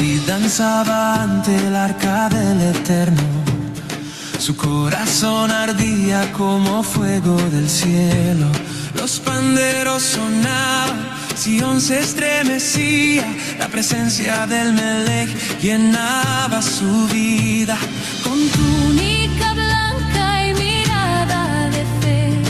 David danzaba ante el arca del Eterno. Su corazón ardía como fuego del cielo. Los panderos sonaban, Sion se estremecía. La presencia del Melech llenaba su vida. Con túnica blanca y mirada de fe,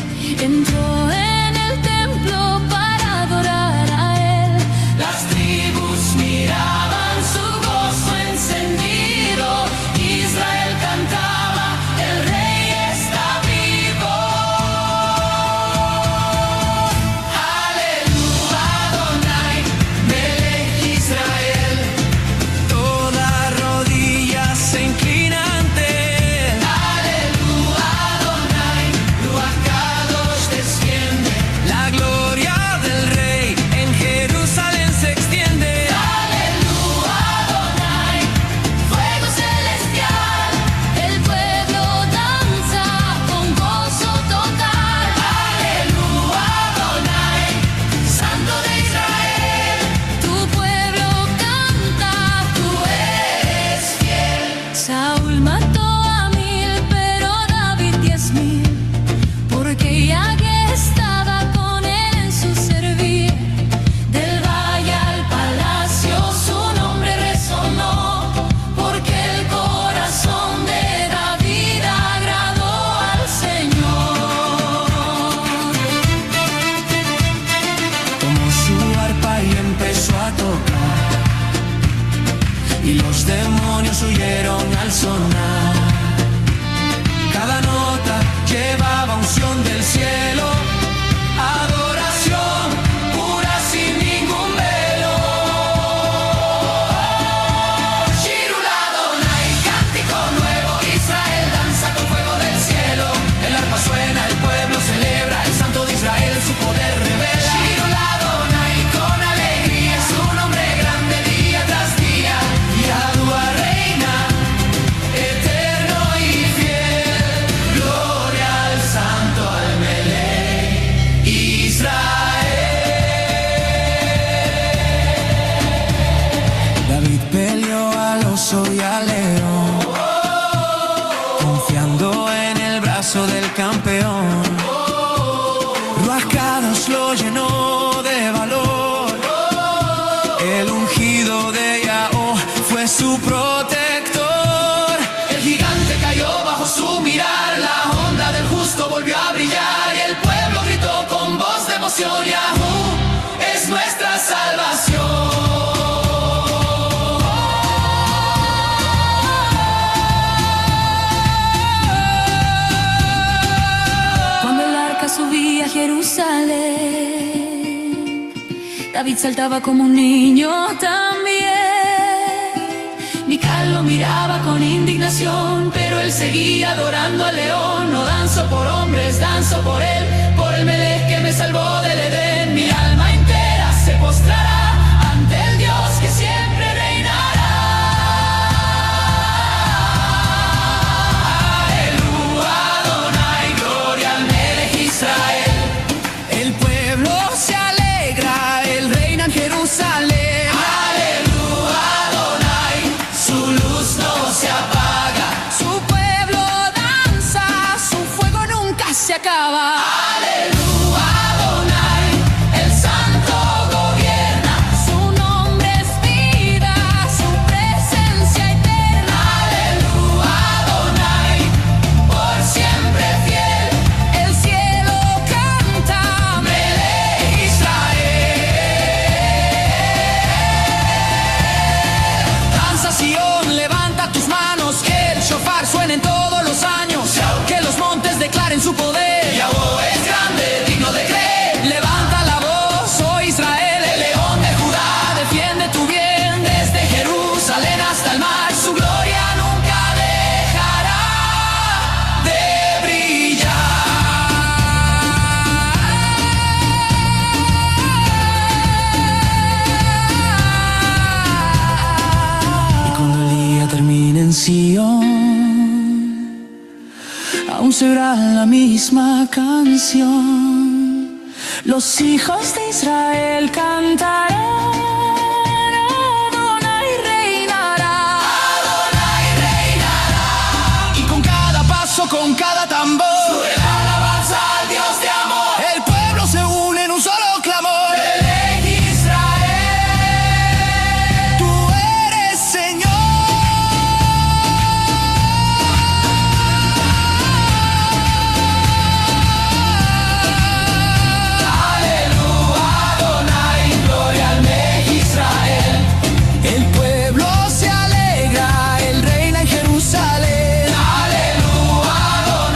entró en el templo para adorar a él. Las tribus miraban su gozo encendido. Israel cantaba, el rey está vivo. Aleluya, Adonai, Melech Israel. Toda rodilla se inclina ante él. Aleluya, Adonai, Ruach Kadosh desciende. La gloria del rey en Jerusalén se extiende. Aleluya, Adonai, fuego celestial, el pueblo danza con gozo total. Aleluya, Adonai, Santo de Israel, tu pueblo canta, tú eres fiel. Saúl mató a 1000, pero David 10,000, porque Yahvé estaba con él en su servir. Del valle al palacio su nombre resonó, porque el corazón de David agradó al Señor. Tomó su arpa y empezó a tocar, y los demonios huyeron al sonar. Cada nota llevaba unción del cielo, adoración pura sin ningún velo. Shirul Adonai, cántico nuevo, Israel danza con fuego del cielo. El arpa suena, el pueblo celebra, el Santo de Israel su poder revela. Shirul Adonai, con alegría, su nombre grande día tras día. Yahuwah reina, eterno y fiel. Gloria al Santo, al Melech Israel. David peleó al oso y al león, confiando en el brazo del campeón. Ruach Kadosh lo llenó de valor. El ungido de Yahweh fue su protector. El gigante cayó bajo su mirar. La onda del justo volvió a brillar. Y el pueblo gritó con voz de emoción: Yahuwah es nuestra salvación. Cuando el arca subía a Jerusalén, David saltaba como un niño también. Mical lo miraba con indignación, pero él seguía adorando al león. No danzo por hombres, danzo por él, por el Melech que me salvó del Edén. Mi alma entera se postrará ante el Dios que siempre reinará. Aleluya, Adonai, gloria al Melech Israel. El pueblo se alegra, él reina en Jerusalén. Aleluya, Adonai, su luz no se apaga. Su pueblo danza, su fuego nunca se acaba. Aleluya, Adonai, el Santo gobierna. Su nombre es vida, su presencia eterna. Aleluya, Adonai, por siempre fiel. El cielo canta, Melech Israel. Danza Sion, levanta tus manos, que el shofar suene en todos los años, que los montes declaren su poder. Yahweh es grande, digno de creer. Levanta la voz, oh Israel, el león de Judá defiende tu bien. Desde Jerusalén hasta el mar, su gloria nunca dejará de brillar. Y cuando el día termine en Sion, aún será la misma canción. Los hijos de Israel cantarán, Adonai reina. con cada tambor. Sube la alabanza al Dios de amor. El pueblo se une en un solo clamor. Eleg Israel, tú eres Señor. Aleluya, Adonai, gloria al Meg Israel. El pueblo se alegra, él reina en Jerusalén. Aleluya, Adonai.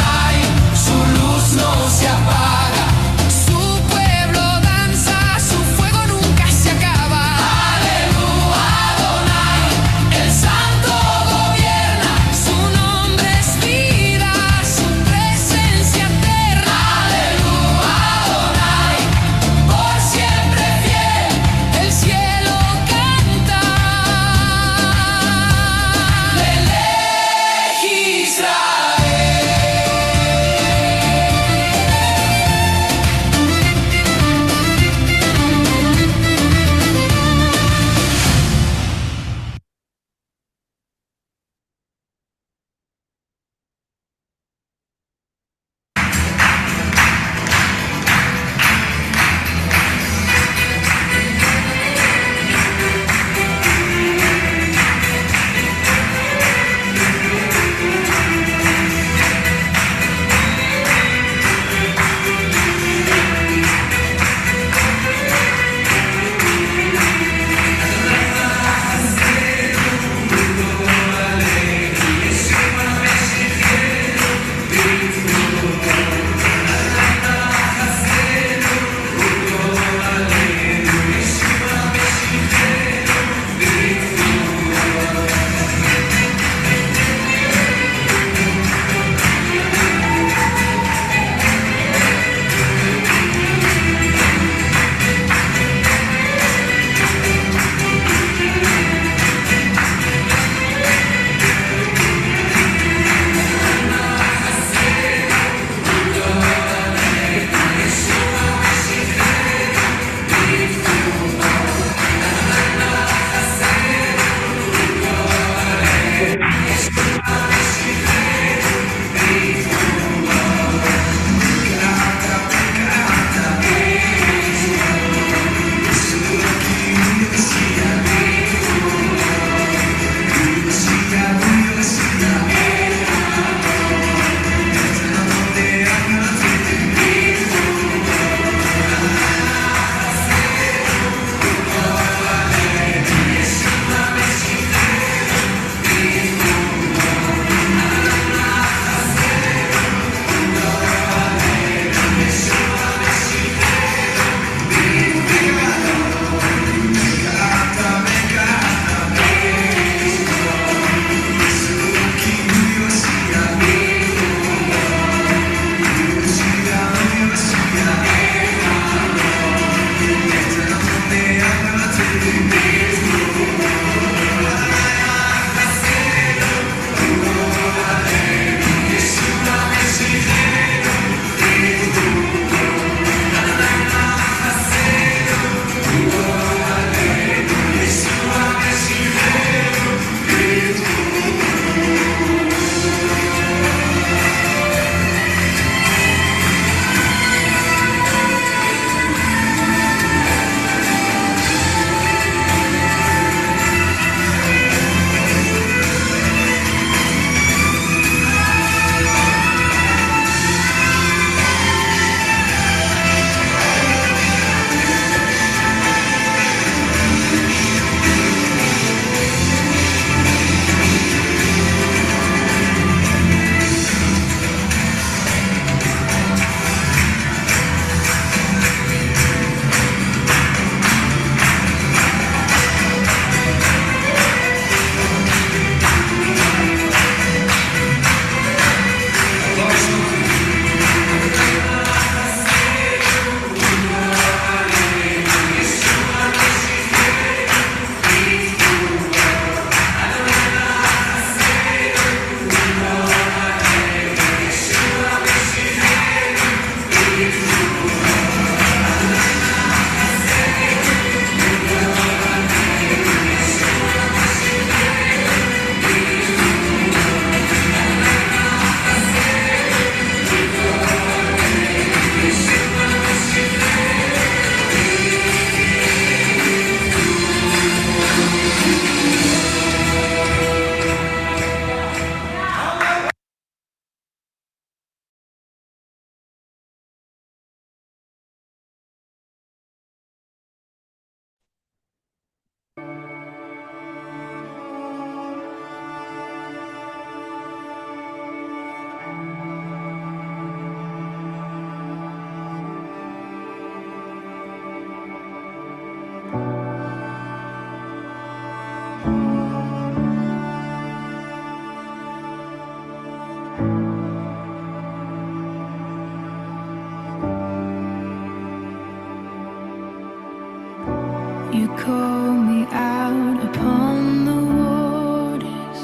call me out upon the waters,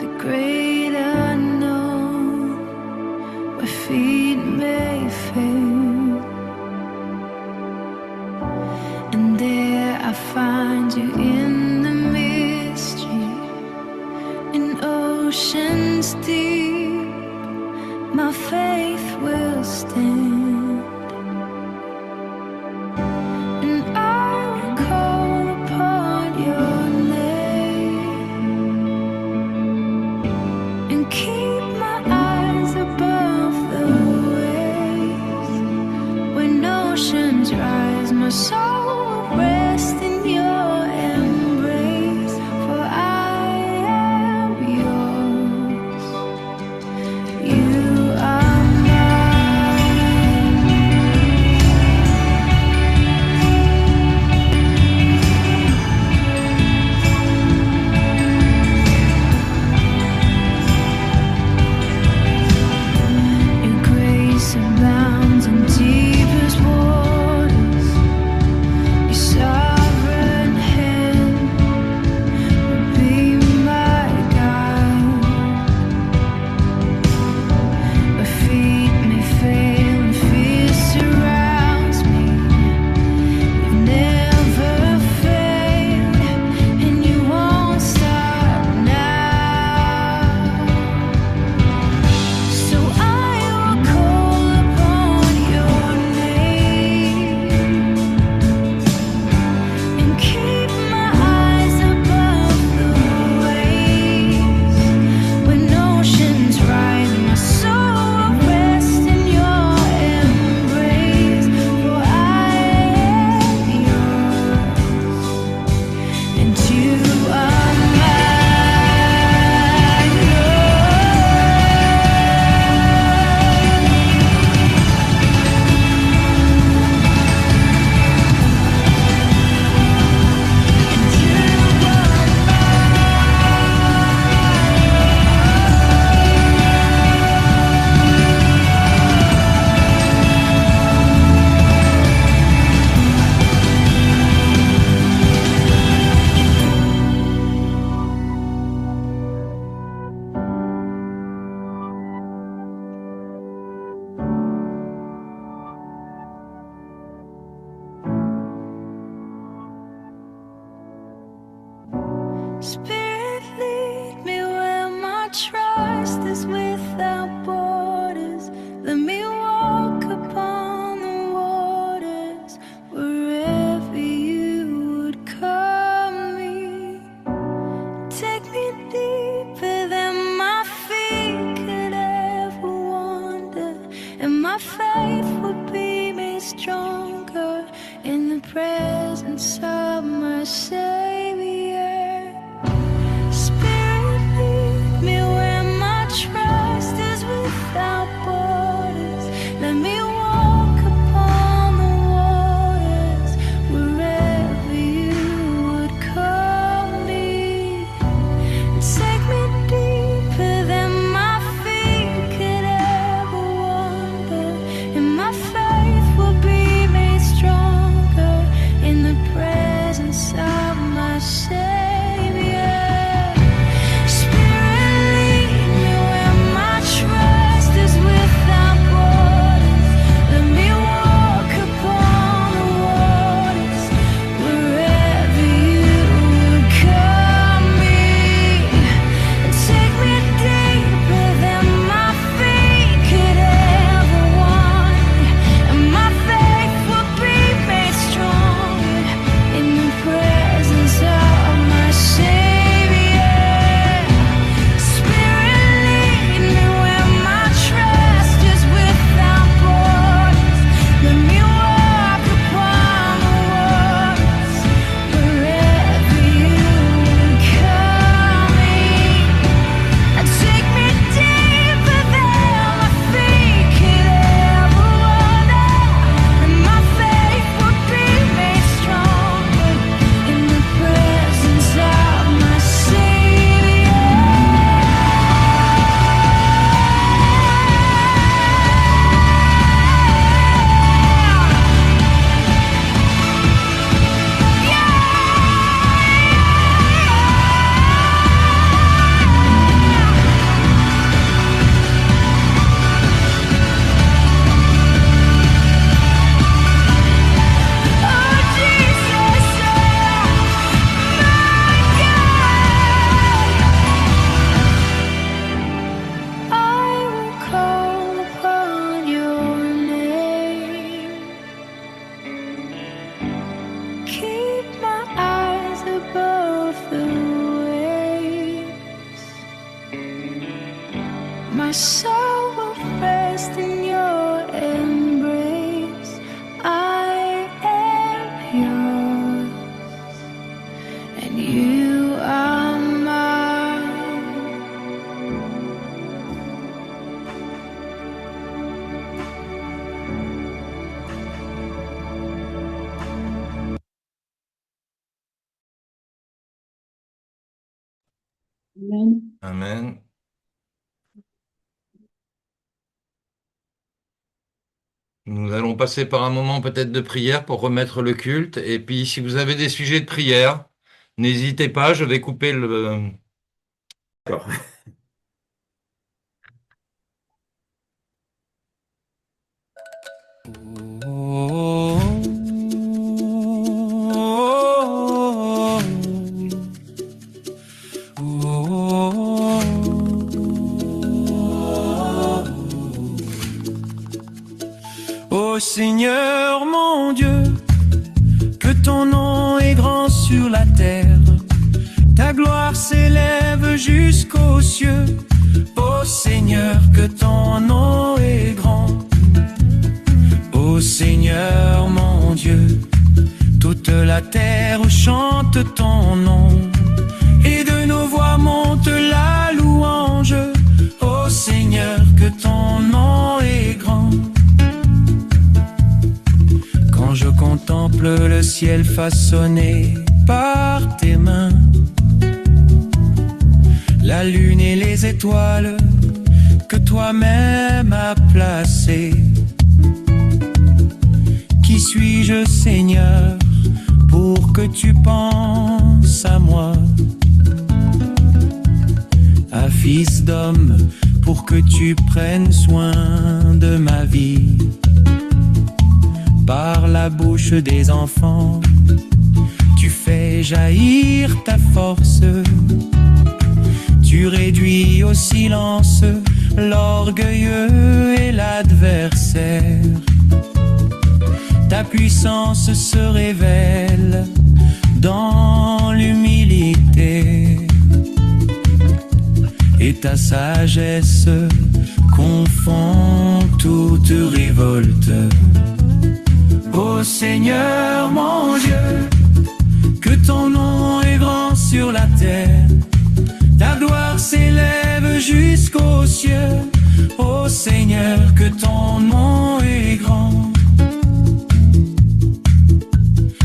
the great unknown, where feet may fail. And there I find you in the mystery, in oceans deep, my faith will stand. My soul rests in your embrace, for I am yours. You are mine. Your grace abounds in deepest waters. Sovereign hand will be my guide. My feet may fail and fear surrounds me. You've never failed and you won't stop now. So I will call upon your name and keep my eyes above the waves. When oceans rise, my soul will rest in your embrace, for I am yours, and you are mine. Spirit, lead me where my trust is without borders. Let me walk upon the waters wherever you would call me. Take me deeper than my feet could ever wander, and my faith will be made stronger in the presence of my Savior. Spirit, lead me where my trust is without borders. Let me walk upon the waters wherever you would call me. Take me deeper than my feet could ever wander, and my faith will be made stronger in the presence of my Amen. Amen. Nous allons passer par un moment peut-être de prière pour remettre le culte. Et puis, si vous avez des sujets de prière, n'hésitez pas, je vais couper le... D'accord. Ô Seigneur mon Dieu, que ton nom est grand sur la terre, ta gloire s'élève jusqu'aux cieux. Ô Seigneur, que ton nom est grand. Ô Seigneur mon Dieu, toute la terre chante ton nom, et de nos voix monte la louange. Ô Seigneur, que ton nom est grand. Quand je contemple le ciel façonné par tes mains, la lune et les étoiles que toi-même as placées, qui suis-je, Seigneur, pour que tu penses à moi? Un fils d'homme, pour que tu prennes soin de ma vie. Par la bouche des enfants, tu fais jaillir ta force. Tu réduis au silence l'orgueilleux et l'adversaire. Ta puissance se révèle dans l'humilité, et ta sagesse confond toute révolte. Ô Seigneur mon Dieu, que ton nom est grand sur la terre, ta gloire s'élève jusqu'aux cieux. Ô Seigneur, que ton nom est grand.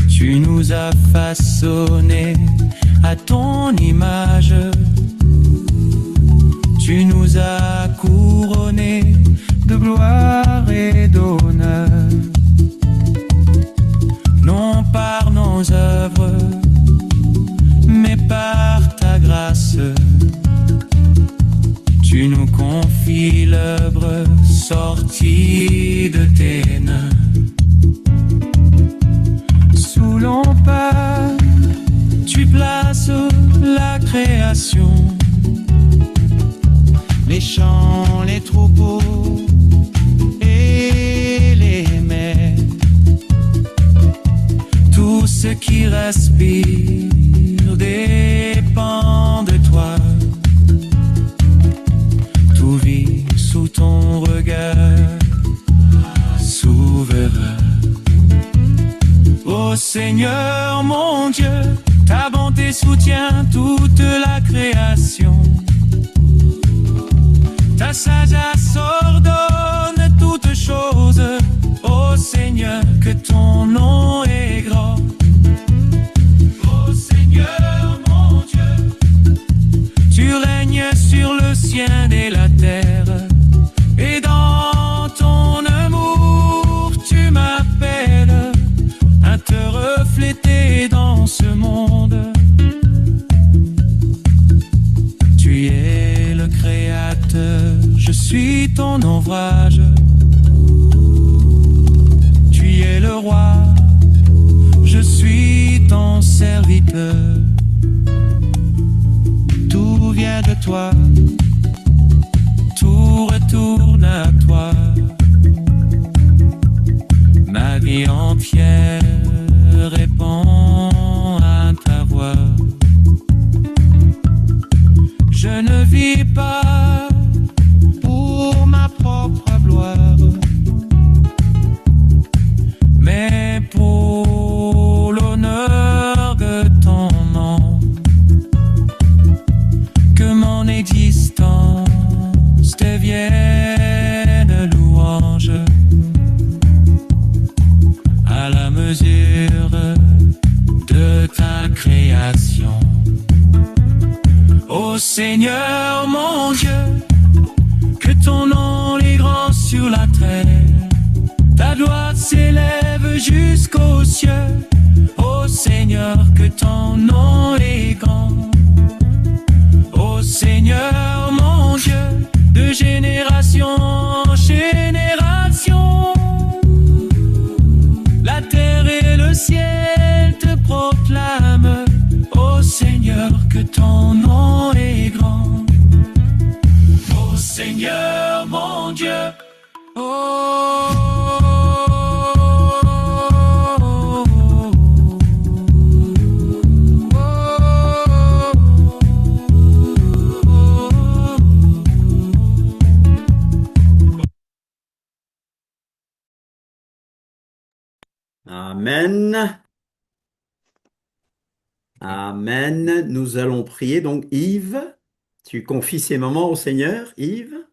Tu nous as façonnés à ton image, tu nous as couronnés de gloire et d'honneur, non par nos œuvres, mais par ta grâce. Tu nous confies l'œuvre sortie de tes mains. Sous l'empare, tu places la création, les champs, les troupeaux et les mers. Tout ce qui respire dépend de toi. Tout vit sous ton regard souverain. Ô Seigneur mon Dieu, ta bonté soutient toute la création. Ta sagesse ordonne toutes choses. Ô Seigneur, que ton nom est grand. Ô Seigneur mon Dieu, tu règnes sur le ciel et la terre, et dans ton amour tu m'appelles à te refléter dans ce monde. Tu es le Créateur, je suis ton ouvrage. Tu es le roi, je suis ton serviteur. Tout vient de toi, tout retourne à toi. Ma vie entière répond à ta voix. Je ne vis pas pour ma propre gloire, mais pour l'honneur de ton nom. Que mon existence s'élève jusqu'aux cieux. Ô Seigneur, que ton nom est grand. Ô Seigneur, mon Dieu, de génération en génération, la terre et le ciel te proclament. Ô Seigneur, que ton nom est grand. Ô Seigneur, mon Dieu. Amen. Amen. Nous allons prier. Donc, Yves, tu confies ces moments au Seigneur, Yves?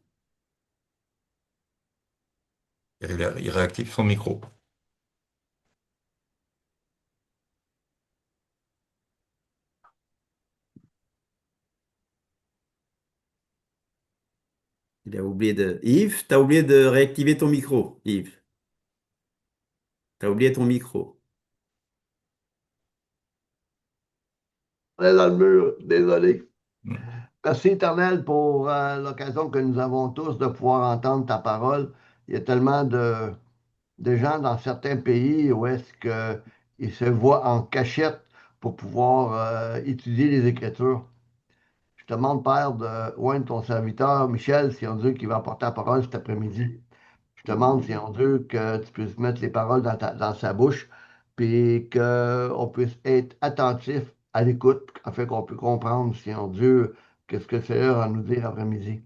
Il réactive son micro. Il a oublié de... Yves, tu as oublié de réactiver ton micro, Yves. Tu as oublié ton micro. On est dans le mur, désolé. Mm. Merci éternel pour l'occasion que nous avons tous de pouvoir entendre ta parole. Il y a tellement de gens dans certains pays où est-ce qu'ils se voient en cachette pour pouvoir étudier les Écritures. Je te demande, Père, de oindre ton serviteur Michel, si on Dieu, qui va apporter la parole cet après-midi. Je te demande, si on Dieu, que tu puisses mettre les paroles dans sa bouche, puis qu'on puisse être attentif à l'écoute, afin qu'on puisse comprendre, Seigneur Dieu, qu'est-ce que le Seigneur a à nous dire après-midi.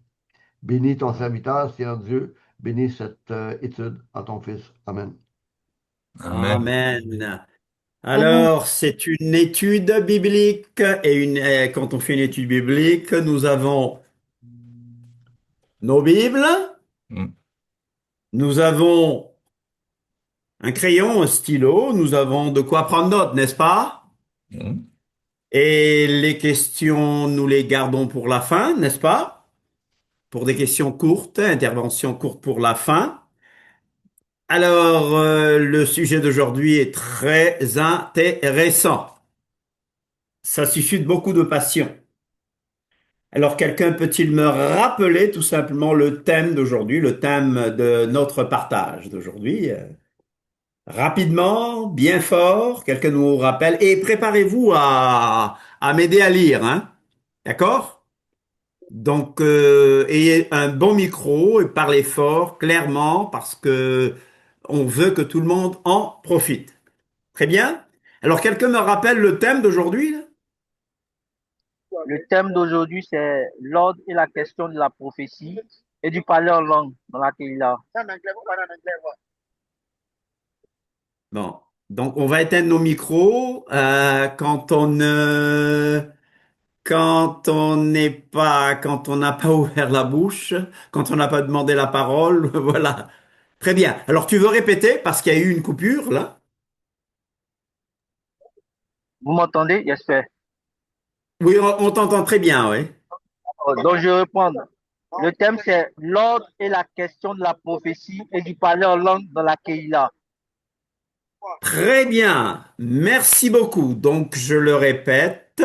Bénis ton serviteur, Seigneur Dieu, bénis cette étude en ton Fils. Amen. Amen. Amen. Alors, c'est une étude biblique quand on fait une étude biblique, nous avons nos Bibles, Mm. nous avons un crayon, un stylo, nous avons de quoi prendre note, n'est-ce pas? Mm. Et les questions, nous les gardons pour la fin, n'est-ce pas? Pour des questions courtes, interventions courtes pour la fin. Alors, le sujet d'aujourd'hui est très intéressant. Ça suscite beaucoup de passion. Alors, quelqu'un peut-il me rappeler tout simplement le thème d'aujourd'hui, le thème de notre partage d'aujourd'hui? Rapidement, bien fort, quelqu'un nous rappelle. Et préparez-vous à m'aider à lire, hein? D'accord? Donc, ayez un bon micro et parlez fort, clairement, parce que on veut que tout le monde en profite. Très bien? Alors, quelqu'un me rappelle le thème d'aujourd'hui, là? Le thème d'aujourd'hui, c'est l'ordre et la question de la prophétie et du parler en langue dans laquelle il a. Bon. Donc, on va éteindre nos micros quand on n'a pas ouvert la bouche, quand on n'a pas demandé la parole, voilà. Très bien. Alors, tu veux répéter parce qu'il y a eu une coupure, là? Vous m'entendez? J'espère. Oui, on t'entend très bien, oui. Donc, je vais répondre. Le thème, c'est l'ordre et la question de la prophétie et du parler en langue dans laquelle il a. Très bien. Merci beaucoup. Donc, je le répète,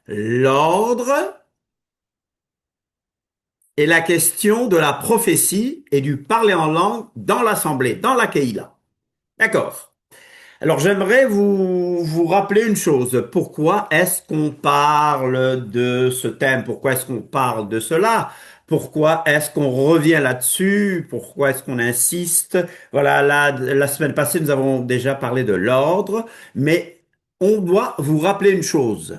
l'ordre et la question de la prophétie et du parler en langue dans l'assemblée, dans la Keïla. D'accord. Alors, j'aimerais vous rappeler une chose. Pourquoi est-ce qu'on parle de ce thème? Pourquoi est-ce qu'on parle de cela? Pourquoi est-ce qu'on revient là-dessus? Pourquoi est-ce qu'on insiste? Voilà, la semaine passée, nous avons déjà parlé de l'ordre, mais on doit vous rappeler une chose.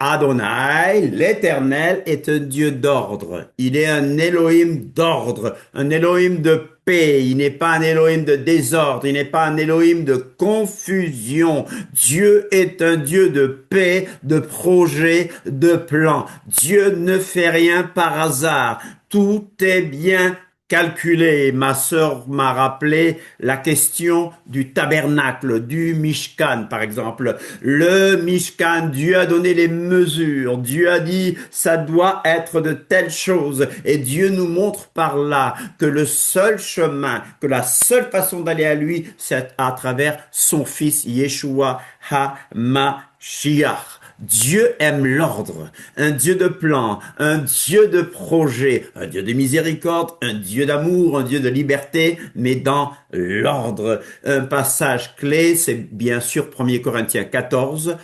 Adonai, l'Éternel, est un Dieu d'ordre. Il est un Elohim d'ordre, un Elohim de paix. Il n'est pas un Elohim de désordre. Il n'est pas un Elohim de confusion. Dieu est un Dieu de paix, de projet, de plan. Dieu ne fait rien par hasard. Tout est bien calculer. Ma sœur m'a rappelé la question du tabernacle, du Mishkan, par exemple. Le Mishkan, Dieu a donné les mesures. Dieu a dit, ça doit être de telles choses. Et Dieu nous montre par là que le seul chemin, que la seule façon d'aller à lui, c'est à travers son fils Yeshua HaMashiach. Dieu aime l'ordre, un Dieu de plan, un Dieu de projet, un Dieu de miséricorde, un Dieu d'amour, un Dieu de liberté, mais dans l'ordre. Un passage clé, c'est bien sûr 1er Corinthiens 14,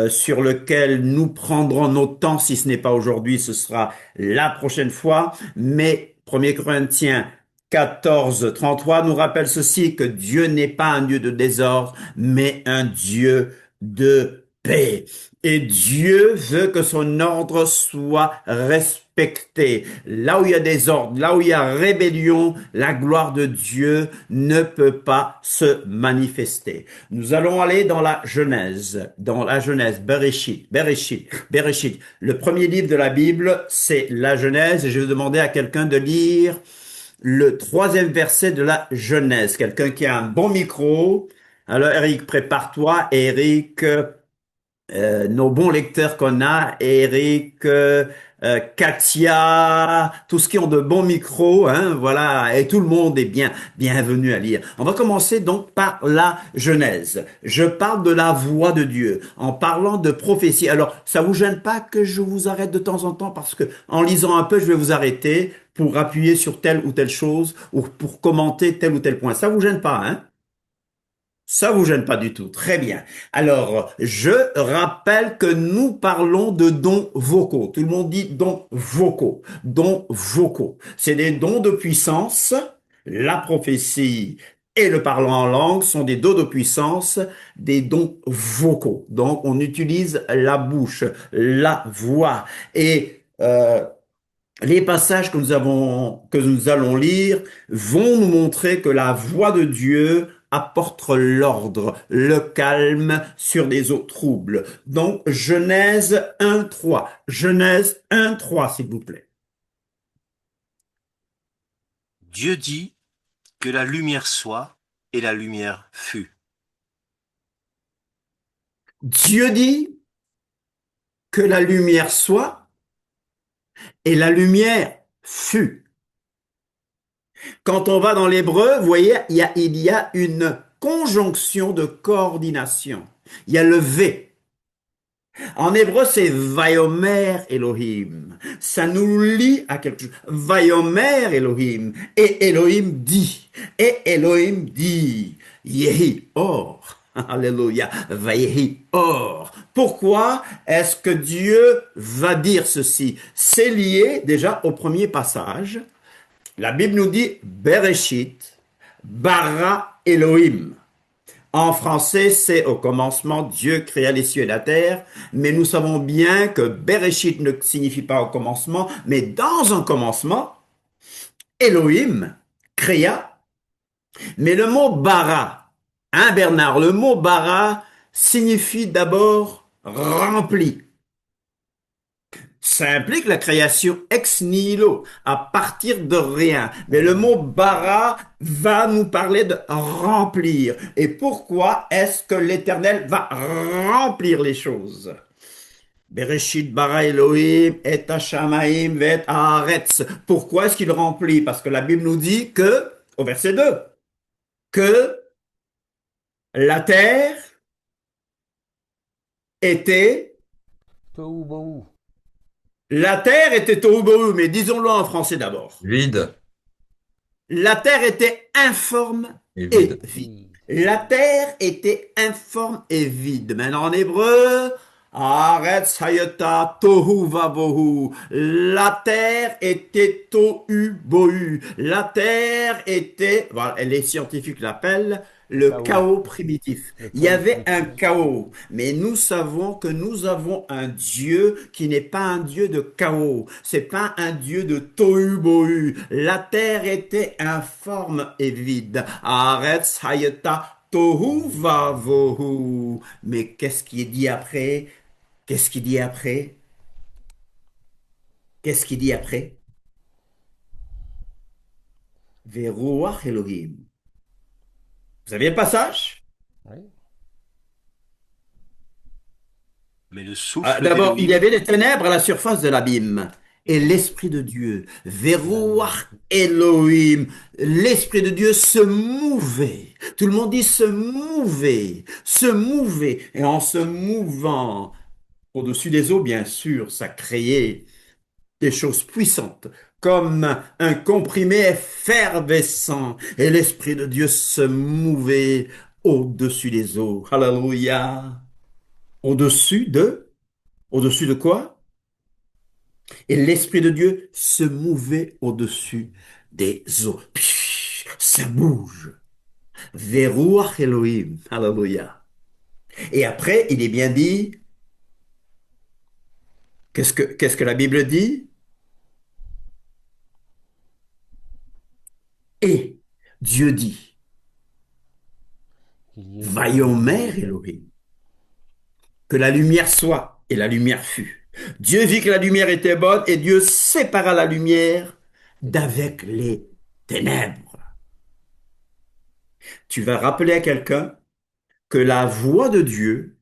sur lequel nous prendrons notre temps, si ce n'est pas aujourd'hui, ce sera la prochaine fois, mais 1er Corinthiens 14, 33 nous rappelle ceci, que Dieu n'est pas un Dieu de désordre, mais un Dieu de paix. Et Dieu veut que son ordre soit respecté. Là où il y a désordre, là où il y a rébellion, la gloire de Dieu ne peut pas se manifester. Nous allons aller dans la Genèse, Bereshit. Le premier livre de la Bible, c'est la Genèse, et je vais demander à quelqu'un de lire le 3e verset de la Genèse. Quelqu'un qui a un bon micro. Alors, Eric, prépare-toi. Eric, nos bons lecteurs qu'on a, Eric, Katia, tous ceux qui ont de bons micros, hein, voilà, et tout le monde est bienvenu à lire. On va commencer donc par la Genèse. Je parle de la voix de Dieu, en parlant de prophétie. Alors, ça vous gêne pas que je vous arrête de temps en temps, parce que en lisant un peu, je vais vous arrêter pour appuyer sur telle ou telle chose, ou pour commenter tel ou tel point. Ça vous gêne pas, hein? Ça vous gêne pas du tout. Très bien. Alors, je rappelle que nous parlons de dons vocaux. Tout le monde dit dons vocaux. Dons vocaux. C'est des dons de puissance. La prophétie et le parlant en langue sont des dons de puissance, des dons vocaux. Donc, on utilise la bouche, la voix. Et les passages que nous allons lire vont nous montrer que la voix de Dieu apporte l'ordre, le calme sur des eaux troubles. Donc, Genèse 1.3. Genèse 1.3, s'il vous plaît. Dieu dit que la lumière soit, et la lumière fut. Dieu dit que la lumière soit, et la lumière fut. Quand on va dans l'hébreu, vous voyez, il y a une conjonction de coordination. Il y a le V. En hébreu, c'est Vayomer Elohim. Ça nous lie à quelque chose. Vayomer Elohim. Et Elohim dit. Et Elohim dit. Yehi Or. Alléluia. Vayehi Or. Pourquoi est-ce que Dieu va dire ceci? C'est lié déjà au premier passage. La Bible nous dit Bereshit, bara Elohim. En français, c'est au commencement, Dieu créa les cieux et la terre, mais nous savons bien que Bereshit ne signifie pas au commencement, mais dans un commencement, Elohim créa. Mais le mot bara, hein Bernard, le mot bara signifie d'abord rempli. Ça implique la création ex nihilo, à partir de rien. Mais le mot bara va nous parler de remplir. Et pourquoi est-ce que l'Éternel va remplir les choses? Bereshit bara Elohim et Hashamaim vet haaretz. Pourquoi est-ce qu'il remplit? Parce que la Bible nous dit que, au verset 2, que la terre était Tohu bohu. La terre était tohu bohu, mais disons-le en français d'abord. Vide La terre était informe et et vide. vide. La terre était informe et vide. Maintenant en hébreu, Haaretz hayata tohu vavohu. La terre était tohu bohu. La terre était, voilà, les scientifiques l'appellent le chaos primitif. Il y avait un chaos, mais nous savons que nous avons un Dieu qui n'est pas un Dieu de chaos. C'est pas un Dieu de tohu bohu. La terre était informe et vide. Haaretz hayata tohu vavohu. Mais qu'est-ce qui est dit après? Qu'est-ce qu'il dit après? Qu'est-ce qu'il dit après? Veruach Elohim. Vous aviez le passage? Oui. Mais le souffle D'abord, il y d'Élohim, avait des ténèbres à la surface de l'abîme. Et l'Esprit de Dieu, Veruach Elohim, l'Esprit de Dieu se mouvait. Tout le monde dit se mouvait, se mouvait. Et en se mouvant au-dessus des eaux, bien sûr, ça créait des choses puissantes, comme un comprimé effervescent. Et l'Esprit de Dieu se mouvait au-dessus des eaux. Alléluia. Au-dessus au-dessus de quoi? Et l'Esprit de Dieu se mouvait au-dessus des eaux. Psh, ça bouge. Veruach Elohim. Alléluia. Et après, il est bien dit, qu'est-ce que la Bible dit? Et Dieu dit, Qu'il y ait Vayomer Elohim, que la lumière soit, et la lumière fut. Dieu vit que la lumière était bonne, et Dieu sépara la lumière d'avec les ténèbres. Tu vas rappeler à quelqu'un que la voix de Dieu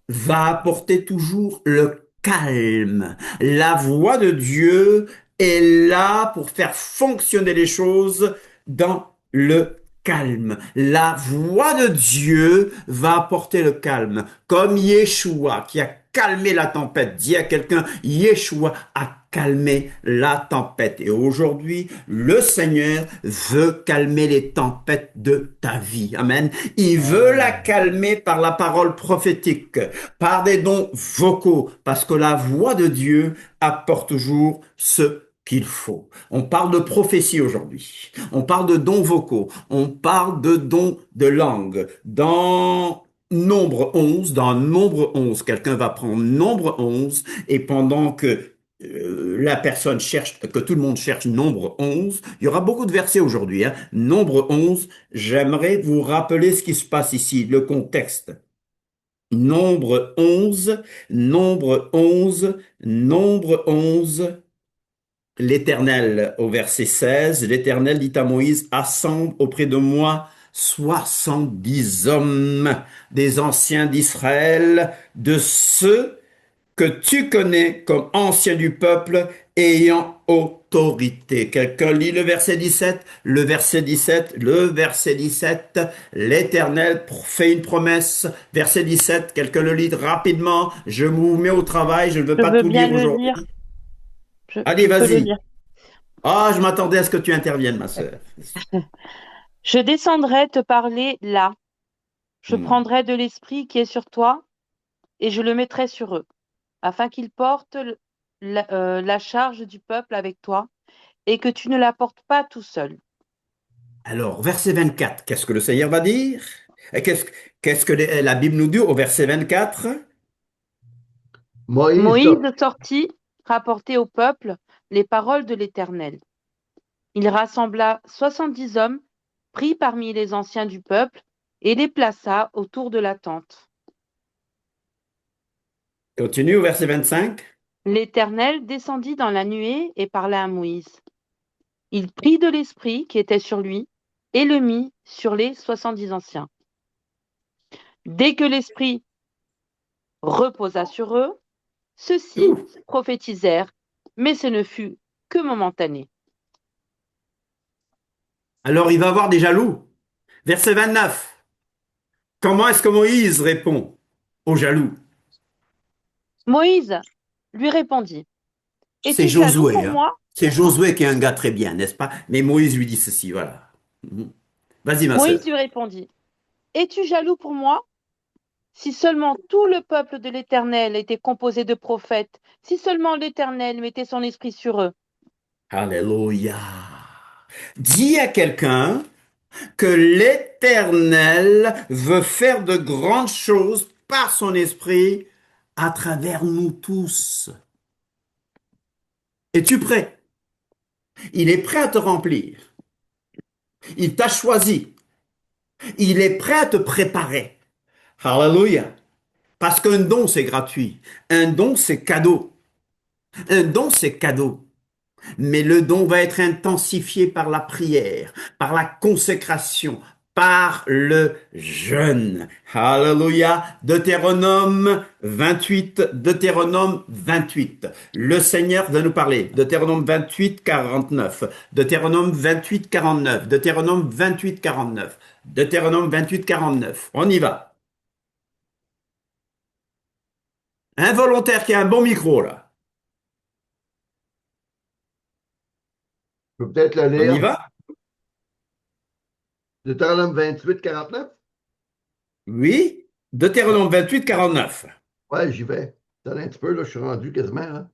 va apporter toujours le calme. La voix de Dieu est là pour faire fonctionner les choses dans le calme. La voix de Dieu va apporter le calme. Comme Yeshua qui a calmé la tempête. Dis à quelqu'un, Yeshua a calmé la tempête. Et aujourd'hui, le Seigneur veut calmer les tempêtes de ta vie. Amen. Il veut la calmer par la parole prophétique, par des dons vocaux, parce que la voix de Dieu apporte toujours ce qu'il faut. On parle de prophétie aujourd'hui. On parle de dons vocaux. On parle de dons de langue. Dans Nombre 11, quelqu'un va prendre Nombre 11 et pendant que la personne cherche, que tout le monde cherche Nombre 11, il y aura beaucoup de versets aujourd'hui. Hein. Nombre 11, j'aimerais vous rappeler ce qui se passe ici, le contexte. Nombre 11, Nombre 11, Nombre 11, l'Éternel, au verset 16, l'Éternel dit à Moïse, assemble auprès de moi 70 hommes des anciens d'Israël, de ceux que tu connais comme anciens du peuple, ayant autorité. Quelqu'un lit le verset 17, le verset 17, le verset 17, l'Éternel fait une promesse, verset 17, quelqu'un le lit rapidement, je vous mets au travail, je ne veux Je pas veux tout bien lire le aujourd'hui. lire. Allez, Je peux le vas-y. lire. Ah, je m'attendais à ce que tu interviennes, ma sœur. Je descendrai te parler là. Je Hmm. prendrai de l'esprit qui est sur toi et je le mettrai sur eux, afin qu'ils portent la charge du peuple avec toi et que tu ne la portes pas tout seul. Alors, verset 24, qu'est-ce que le Seigneur va dire? Et qu'est-ce que la Bible nous dit au verset 24? Moïse sortit, rapporter au peuple les paroles de l'Éternel. Il rassembla 70 hommes pris parmi les anciens du peuple et les plaça autour de la tente. Continue au verset 25. L'Éternel descendit dans la nuée et parla à Moïse. Il prit de l'esprit qui était sur lui et le mit sur les 70 anciens. Dès que l'esprit reposa sur eux, ceux-ci prophétisèrent, mais ce ne fut que momentané. Alors, il va avoir des jaloux. Verset 29. Comment est-ce que Moïse répond aux jaloux? Moïse lui répondit, C'est es-tu jaloux Josué. pour Hein. moi? C'est Josué qui est un gars très bien, n'est-ce pas? Mais Moïse lui dit ceci, voilà. Vas-y, ma sœur. Moïse lui répondit, es-tu jaloux pour moi? Si seulement tout le peuple de l'Éternel était composé de prophètes, si seulement l'Éternel mettait son esprit sur eux. Alléluia. Dis à quelqu'un que l'Éternel veut faire de grandes choses par son esprit à travers nous tous. Es-tu prêt? Il est prêt à te remplir. Il t'a choisi. Il est prêt à te préparer. Alléluia. Parce qu'un don, c'est gratuit. Un don, c'est cadeau. Un don, c'est cadeau. Mais le don va être intensifié par la prière, par la consécration, par le jeûne. Alléluia. Deutéronome 28, Deutéronome 28. Le Seigneur va nous parler. Deutéronome 28, 49. Deutéronome 28, 49. Deutéronome 28, 49. Deutéronome 28, 49. On y va. Un volontaire qui a un bon micro, là. Je peux peut-être le On y lire. va? Deutéronome 28, 49? Oui. Deutéronome 28, 49. Ouais, j'y vais. Attends un petit peu, là, je suis rendu quasiment,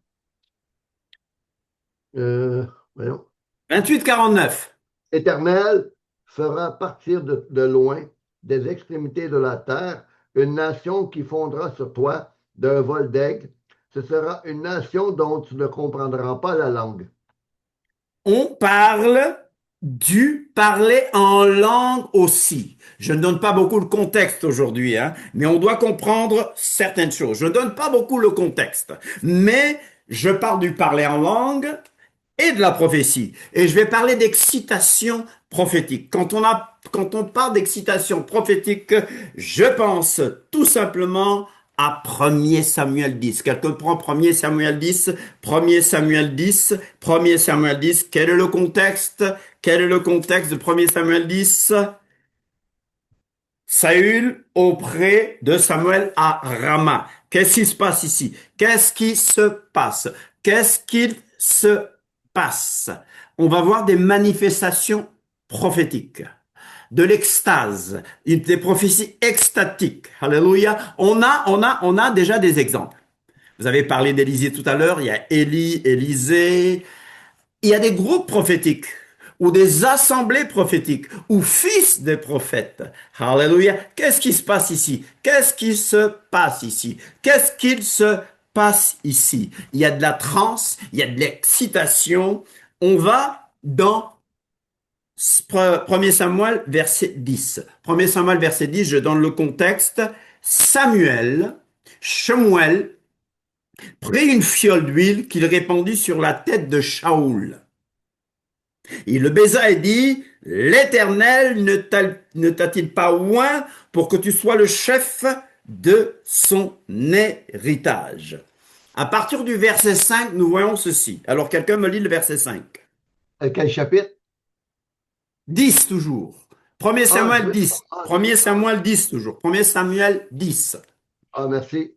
là. Voyons. 28, 49. Éternel fera partir de loin, des extrémités de la terre, une nation qui fondera sur toi d'un vol d'aigle. Ce sera une nation dont tu ne comprendras pas la langue. On parle du parler en langue aussi. Je ne donne pas beaucoup le contexte aujourd'hui, hein, mais on doit comprendre certaines choses. Je ne donne pas beaucoup le contexte, mais je parle du parler en langue et de la prophétie. Et je vais parler d'excitation prophétique. Quand on parle d'excitation prophétique, je pense tout simplement à 1er Samuel 10. Quelqu'un prend 1er Samuel 10, 1er Samuel 10, 1er Samuel 10. Quel est le contexte? Quel est le contexte de 1er Samuel 10? Saül auprès de Samuel à Rama. Qu'est-ce qui se passe ici? Qu'est-ce qui se passe? Qu'est-ce qu'il se passe? On va voir des manifestations prophétiques, de l'extase, des prophéties extatiques. Alléluia. On a déjà des exemples. Vous avez parlé d'Élisée tout à l'heure. Il y a Élie, Élisée. Il y a des groupes prophétiques ou des assemblées prophétiques ou fils des prophètes. Alléluia. Qu'est-ce qui se passe ici? Qu'est-ce qui se passe ici? Qu'est-ce qu'il se passe ici? Il y a de la transe, il y a de l'excitation. On va dans 1er Samuel, verset 10. 1er Samuel, verset 10, je donne le contexte. Shemuel, prit une fiole d'huile qu'il répandit sur la tête de Shaoul. Il le baisa et dit, l'Éternel ne t'a-t-il pas oint pour que tu sois le chef de son héritage? À partir du verset 5, nous voyons ceci. Alors, quelqu'un me lit le verset 5. Quel chapitre? 10 toujours. 1er Samuel oui. 10. 1er Samuel 10 toujours. 1er Samuel 10. Ah, merci.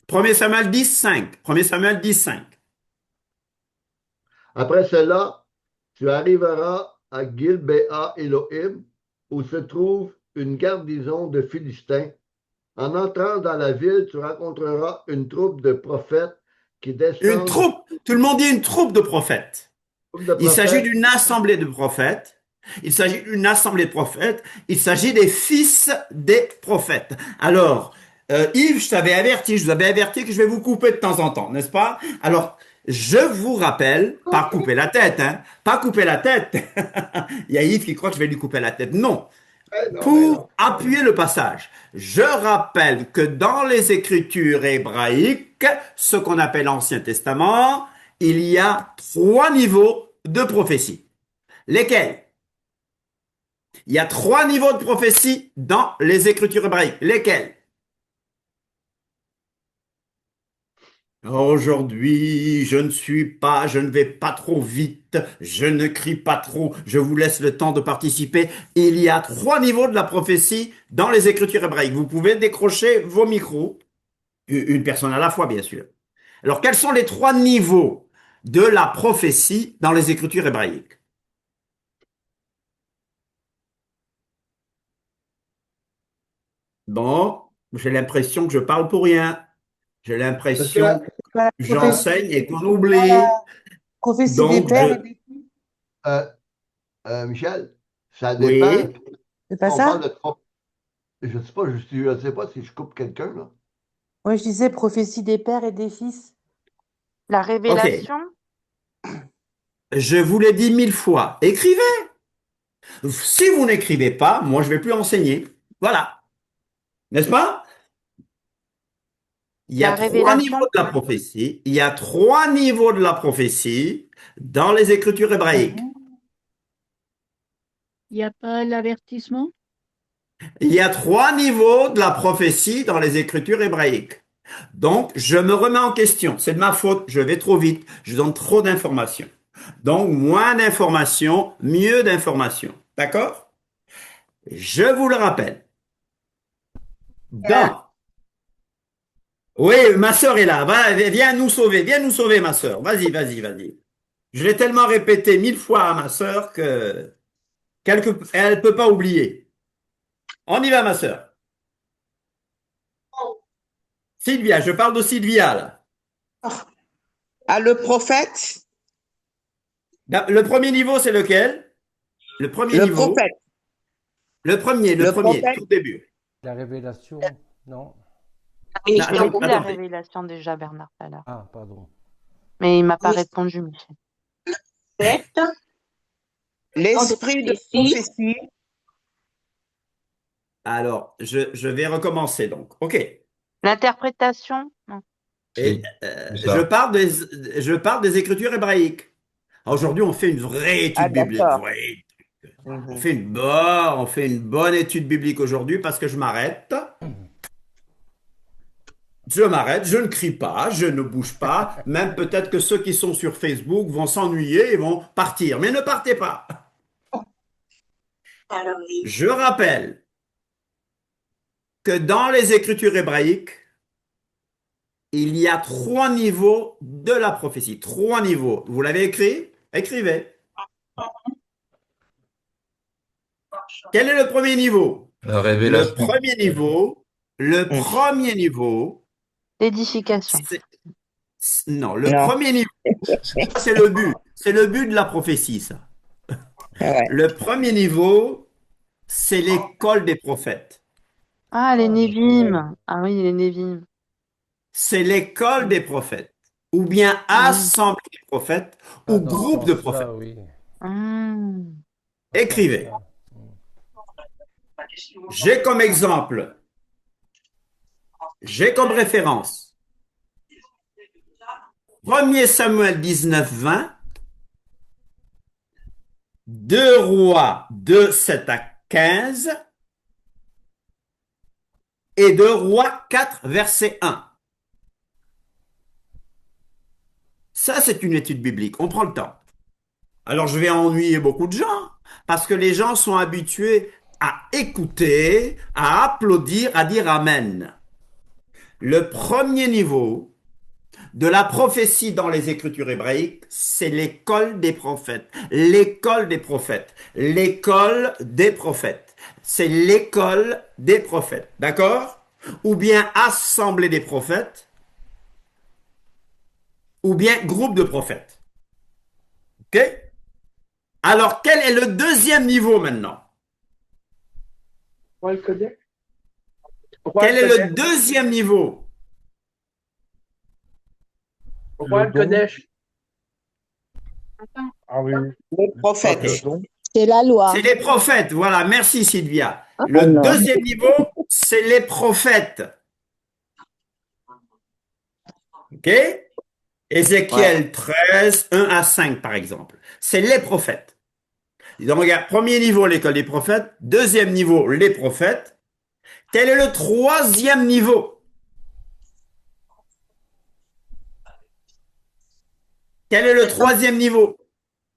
1er Samuel 10, 5. 1er Samuel 10, 5. Après cela, tu arriveras à Gilbéa Elohim, où se trouve une garnison de Philistins. En entrant dans la ville, tu rencontreras une troupe de prophètes qui descendent. Une troupe. Tout le monde dit une troupe de prophètes. Il s'agit d'une assemblée de prophètes. Il s'agit d'une assemblée de prophètes. Il s'agit des fils des prophètes. Alors, Yves, je vous avais averti que je vais vous couper de temps en temps, n'est-ce pas? Alors, je vous rappelle, pas couper la tête, hein, pas couper la tête. Il y a Yves qui croit que je vais lui couper la tête. Non. Pour appuyer le passage, je rappelle que dans les Écritures hébraïques, ce qu'on appelle l'Ancien Testament, il y a 3 niveaux de prophétie. Lesquels? Il y a 3 niveaux de prophétie dans les Écritures hébraïques. Lesquels? Aujourd'hui, je ne vais pas trop vite, je ne crie pas trop, je vous laisse le temps de participer. Il y a 3 niveaux de la prophétie dans les Écritures hébraïques. Vous pouvez décrocher vos micros, une personne à la fois, bien sûr. Alors, quels sont les 3 niveaux de la prophétie dans les Écritures hébraïques? Bon, j'ai l'impression que je parle pour rien. J'ai l'impression que j'enseigne et qu'on oublie. Prophétie Donc, des pères et des Michel, ça dépend. Oui. C'est pas On ça? parle de trop. Je ne sais pas si je coupe quelqu'un, là. Oui, je disais prophétie des pères et des fils. La révélation, Je vous l'ai dit 1000 fois. Écrivez. Si vous n'écrivez pas, moi, je vais plus enseigner. Voilà. N'est-ce pas? Il y a La trois révélation. niveaux de la prophétie. Il y a trois niveaux de la prophétie dans les Écritures hébraïques. Il n'y a pas l'avertissement? Il y a trois niveaux de la prophétie dans les Écritures hébraïques. Donc, je me remets en question. C'est de ma faute. Je vais trop vite. Je donne trop d'informations. Donc, moins d'informations, mieux d'informations. D'accord? Je vous le rappelle. Dans... Oui, ma sœur est là. Viens nous sauver, ma sœur. Vas-y, vas-y, vas-y. Je l'ai tellement répété 1000 fois à ma sœur que elle peut pas oublier. On y va, ma sœur. Sylvia, je parle de Sylvia, là. Ah, le prophète? Le premier niveau, c'est lequel? Le premier Le niveau. prophète. Le premier, prophète. tout début. La révélation, non? Oui, Non, je l'ai attends, dit la attendez. révélation déjà, Bernard, tout à l'heure. Ah, pardon. Mais il m'a pas Oui. répondu, Michel. L'esprit de prophétie. Alors, je vais recommencer donc. OK. L'interprétation? Non. Et, C'est je ça. parle des Écritures hébraïques. Aujourd'hui, on fait une vraie étude Ah, biblique. d'accord. Vraie. On Mhm. fait une bonne étude biblique aujourd'hui parce que je m'arrête. Je m'arrête, je ne crie pas, je ne bouge pas. Même peut-être que ceux qui sont sur Facebook vont s'ennuyer et vont partir. Mais ne partez pas. Je rappelle que dans les Écritures hébraïques, il y a trois niveaux de la prophétie. Trois niveaux. Vous l'avez écrit? Écrivez. Quel est le premier niveau? La Le révélation. premier niveau, L'édification. non, le Non. premier niveau, c'est le but. C'est le but de la prophétie, ça. Ouais. Le premier niveau, c'est l'école des prophètes. Ah, les Névim. Ah oui, les Névim. C'est l'école des prophètes. Ou bien assemblée des prophètes, Ah, ou dans ce groupe de sens-là, prophètes. oui. Hum. Écrivez. J'ai comme exemple, j'ai comme référence 1er Samuel 19, 20, 2 Rois 2, 7 à 15 et 2 Rois 4, verset 1. Ça, c'est une étude biblique. On prend le temps. Alors, je vais ennuyer beaucoup de gens parce que les gens sont habitués à écouter, à applaudir, à dire Amen. Le premier niveau de la prophétie dans les Écritures hébraïques, c'est l'école des prophètes. L'école des prophètes. L'école des prophètes. C'est l'école des prophètes. D'accord? Ou bien assemblée des prophètes, ou bien groupe de prophètes. OK? Alors, quel est le deuxième niveau maintenant? Quel est le deuxième niveau? Ah oui. Le prophète. Ok. C'est la loi. C'est les prophètes. Voilà, merci Sylvia. Ah, Le non. deuxième niveau, c'est les prophètes. OK? Ézéchiel 13, 1 à 5, par exemple. C'est les prophètes. Donc, regarde, premier niveau, l'école des prophètes. Deuxième niveau, les prophètes. Quel est le troisième niveau? Quel est le troisième niveau?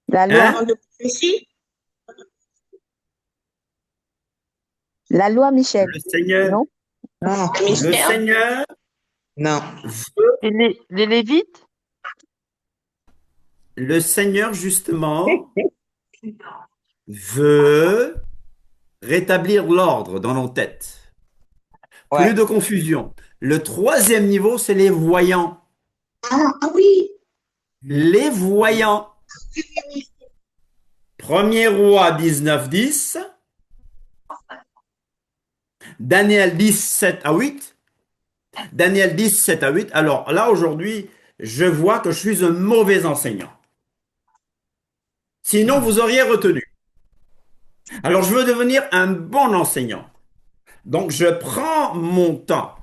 La loi. Hein? De prophétie. La loi, Michel. Le Seigneur, Non? Non. le Seigneur Non. veut, Les Lévites? le Seigneur, justement, veut rétablir l'ordre dans nos têtes. Ouais. Plus de confusion. Le troisième niveau, c'est les voyants. Ah oui. Les voyants. 1er Roi 19, 10. Daniel 10, 7 à 8. Daniel 10, 7 à 8. Alors là, aujourd'hui, je vois que je suis un mauvais enseignant. Sinon, vous auriez retenu. Alors, je veux devenir un bon enseignant. Donc, je prends mon temps.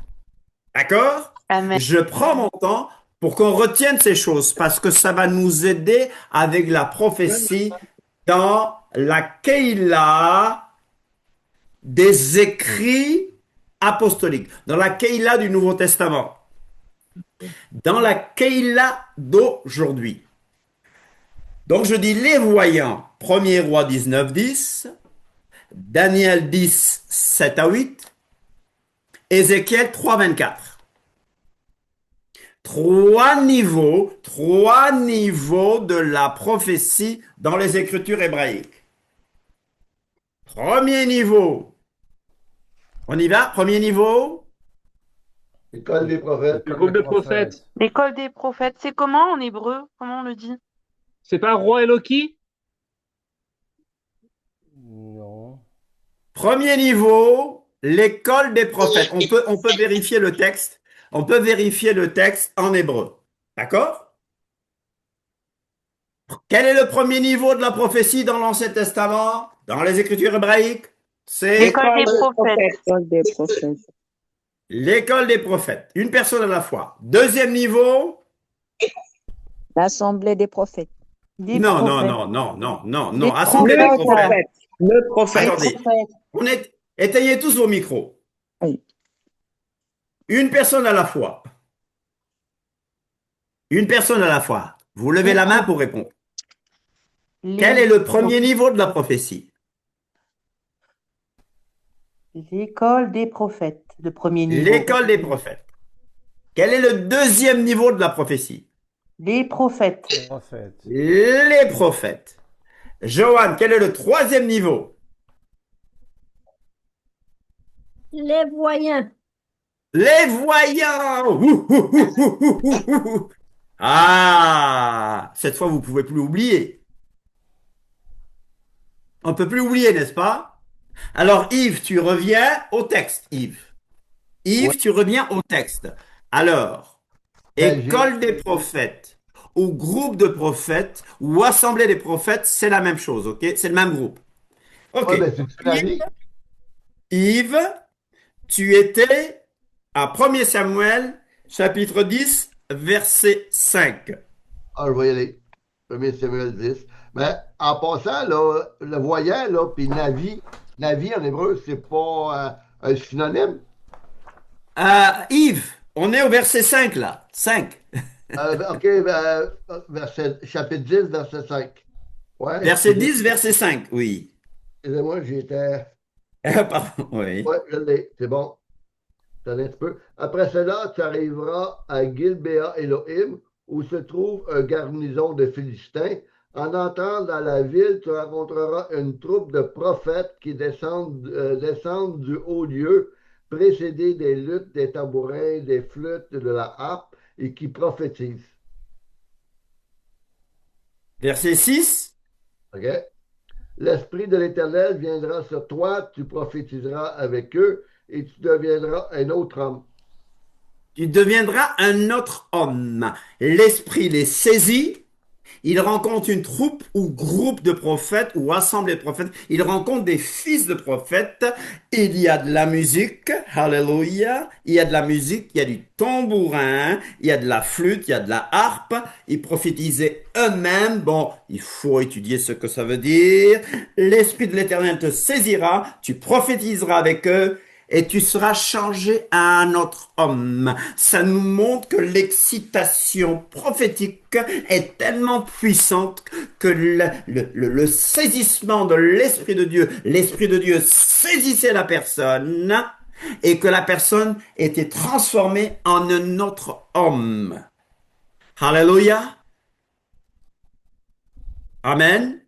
D'accord? Amen. Je prends mon temps pour qu'on retienne ces choses parce que ça va nous aider avec la prophétie dans la Keïla des écrits apostoliques, dans la Keïla du Nouveau Testament, dans la Keïla d'aujourd'hui. Donc je dis les voyants, 1er roi 19, 10, Daniel 10, 7 à 8, Ézéchiel 3, 24. Trois niveaux de la prophétie dans les Écritures hébraïques. Premier niveau. On y va? Premier niveau. École des prophètes. L'école groupe des de prophètes. L'école des prophètes, c'est comment en hébreu? Comment on le dit? C'est pas roi Eloki? Non. Premier niveau, l'école des prophètes. On peut vérifier le texte. On peut vérifier le texte en hébreu. D'accord? Quel est le premier niveau de la prophétie dans l'Ancien Testament, dans les Écritures hébraïques? C'est L'école des prophètes. École des prophètes. l'école des prophètes. Une personne à la fois. Deuxième niveau. L'assemblée des prophètes. Non. Assemblée Le des prophètes. prophète. Le prophète. Attendez. Éteignez tous vos micros. Oui. Une personne à la fois. Une personne à la fois. Vous levez la main pour répondre. Quel est le premier niveau de la prophétie? L'école des prophètes, le premier niveau. L'école des prophètes. Quel est le deuxième niveau de la prophétie? Les prophètes. Les prophètes. Les prophètes. Johan, quel est le troisième niveau? Les voyants. Les voyants! Ouh, ouh, ouh, ouh, ouh, ouh, ouh. Ah! Cette fois, vous pouvez plus oublier. On peut plus oublier, n'est-ce pas? Alors, Yves, tu reviens au texte, Yves. Yves, tu reviens au texte. Alors, école des prophètes, ou groupe de prophètes, ou assemblée des prophètes, c'est la même chose, ok? C'est le même groupe. Ok. Ouais, ben, c'est une année. Yves, tu étais à 1er Samuel, chapitre 10, verset 5. Ah, je vais y aller. 1er Samuel 10. Mais en passant, là, le voyant, là, puis Navi en hébreu, c'est pas un synonyme. Yves, on est au verset 5 là. 5. OK, chapitre 10, verset 5. Ouais, Verset 10, verset 5, oui. excusez-moi, j'étais. Pardon, oui. Ouais, je l'ai, c'est bon. Attendez un petit peu. Après cela, tu arriveras à Gilbéa Elohim, où se trouve un garnison de Philistins. En entrant dans la ville, tu rencontreras une troupe de prophètes qui descendent du haut lieu, précédés des luttes, des tambourins, des flûtes, de la harpe, et qui prophétisent. Verset 6. OK? L'Esprit de l'Éternel viendra sur toi, tu prophétiseras avec eux, et tu deviendras un autre homme. Tu deviendras un autre homme. L'esprit les saisit. Il rencontre une troupe ou groupe de prophètes ou assemblée de prophètes. Il rencontre des fils de prophètes. Il y a de la musique. Alléluia. Il y a de la musique. Il y a du tambourin. Il y a de la flûte. Il y a de la harpe. Ils prophétisaient eux-mêmes. Bon, il faut étudier ce que ça veut dire. L'Esprit de l'Éternel te saisira. Tu prophétiseras avec eux. Et tu seras changé à un autre homme. Ça nous montre que l'excitation prophétique est tellement puissante que le saisissement de l'Esprit de Dieu saisissait la personne et que la personne était transformée en un autre homme. Alléluia. Amen.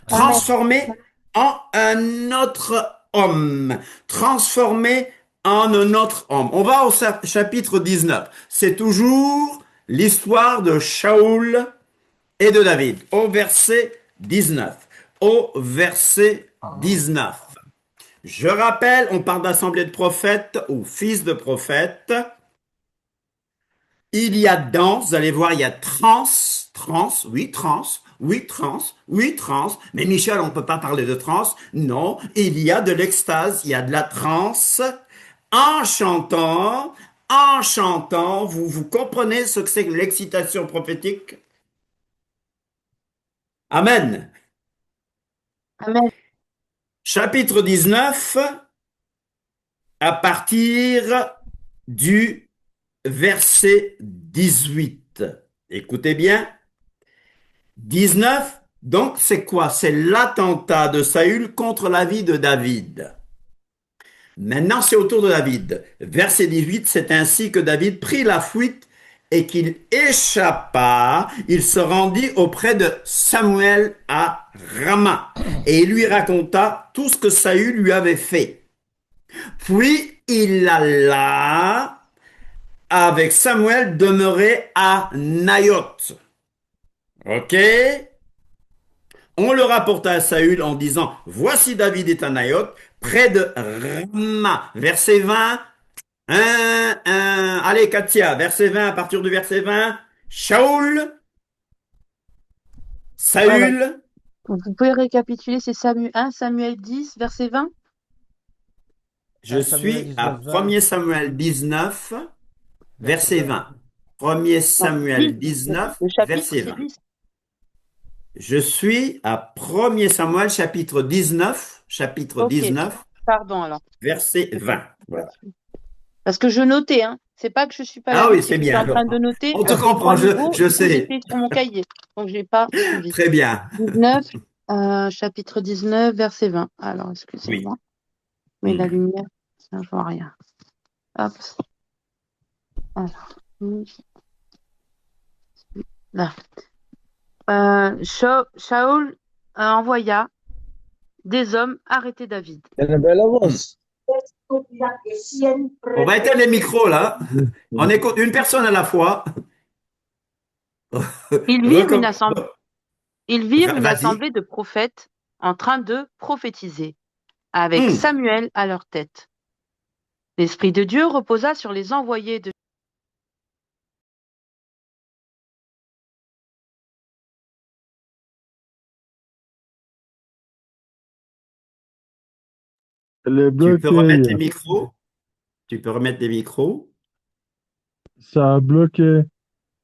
Transformé en un autre homme, transformé en un autre homme. On va au chapitre 19. C'est toujours l'histoire de Shaoul et de David. Au verset 19. Au verset 19. Je rappelle, on parle d'assemblée de prophètes ou fils de prophètes. Il y a danse, vous allez voir, il y a trans. Mais Michel, on ne peut pas parler de trans. Non, il y a de l'extase, il y a de la transe en chantant, en chantant. Vous comprenez ce que c'est que l'excitation prophétique? Amen. Amen. Chapitre 19, à partir du verset 18. Écoutez bien. 19, donc c'est quoi? C'est l'attentat de Saül contre la vie de David. Maintenant, c'est au tour de David. Verset 18, c'est ainsi que David prit la fuite et qu'il échappa. Il se rendit auprès de Samuel à Rama et il lui raconta tout ce que Saül lui avait fait. Puis il alla avec Samuel demeurer à Naïoth. Ok? On le rapporta à Saül en disant, voici David est à Naïoth, près de Rama. Verset 20. Allez, Katia, verset 20, à partir du verset 20. Saül. Vous pouvez récapituler, c'est 1 Samuel 10, verset 20? Je suis à 1 Samuel 19, verset 20. 1 Samuel 19, verset 20. Je suis à 1 Samuel chapitre 19, Pardon, alors. verset 20. Voilà. Parce que je notais, hein. C'est pas que je suis pas là. Ah oui, c'est bien. Je suis en train de noter. On te comprend, je sais. J'étais sur mon cahier, donc j'ai pas suivi. Très bien. 19, chapitre 19, verset 20. Alors, excusez-moi. Mais la lumière, ça, je vois rien. Hop. Alors. Là. Shaul envoya des hommes arrêter David. On va éteindre les micros là. On écoute une personne à la fois. Ils virent une assemblée de prophètes en train de prophétiser, avec Samuel à leur tête. L'Esprit de Dieu reposa sur les envoyés de Tu peux remettre les micros? Tu peux remettre les micros? Ça a bloqué.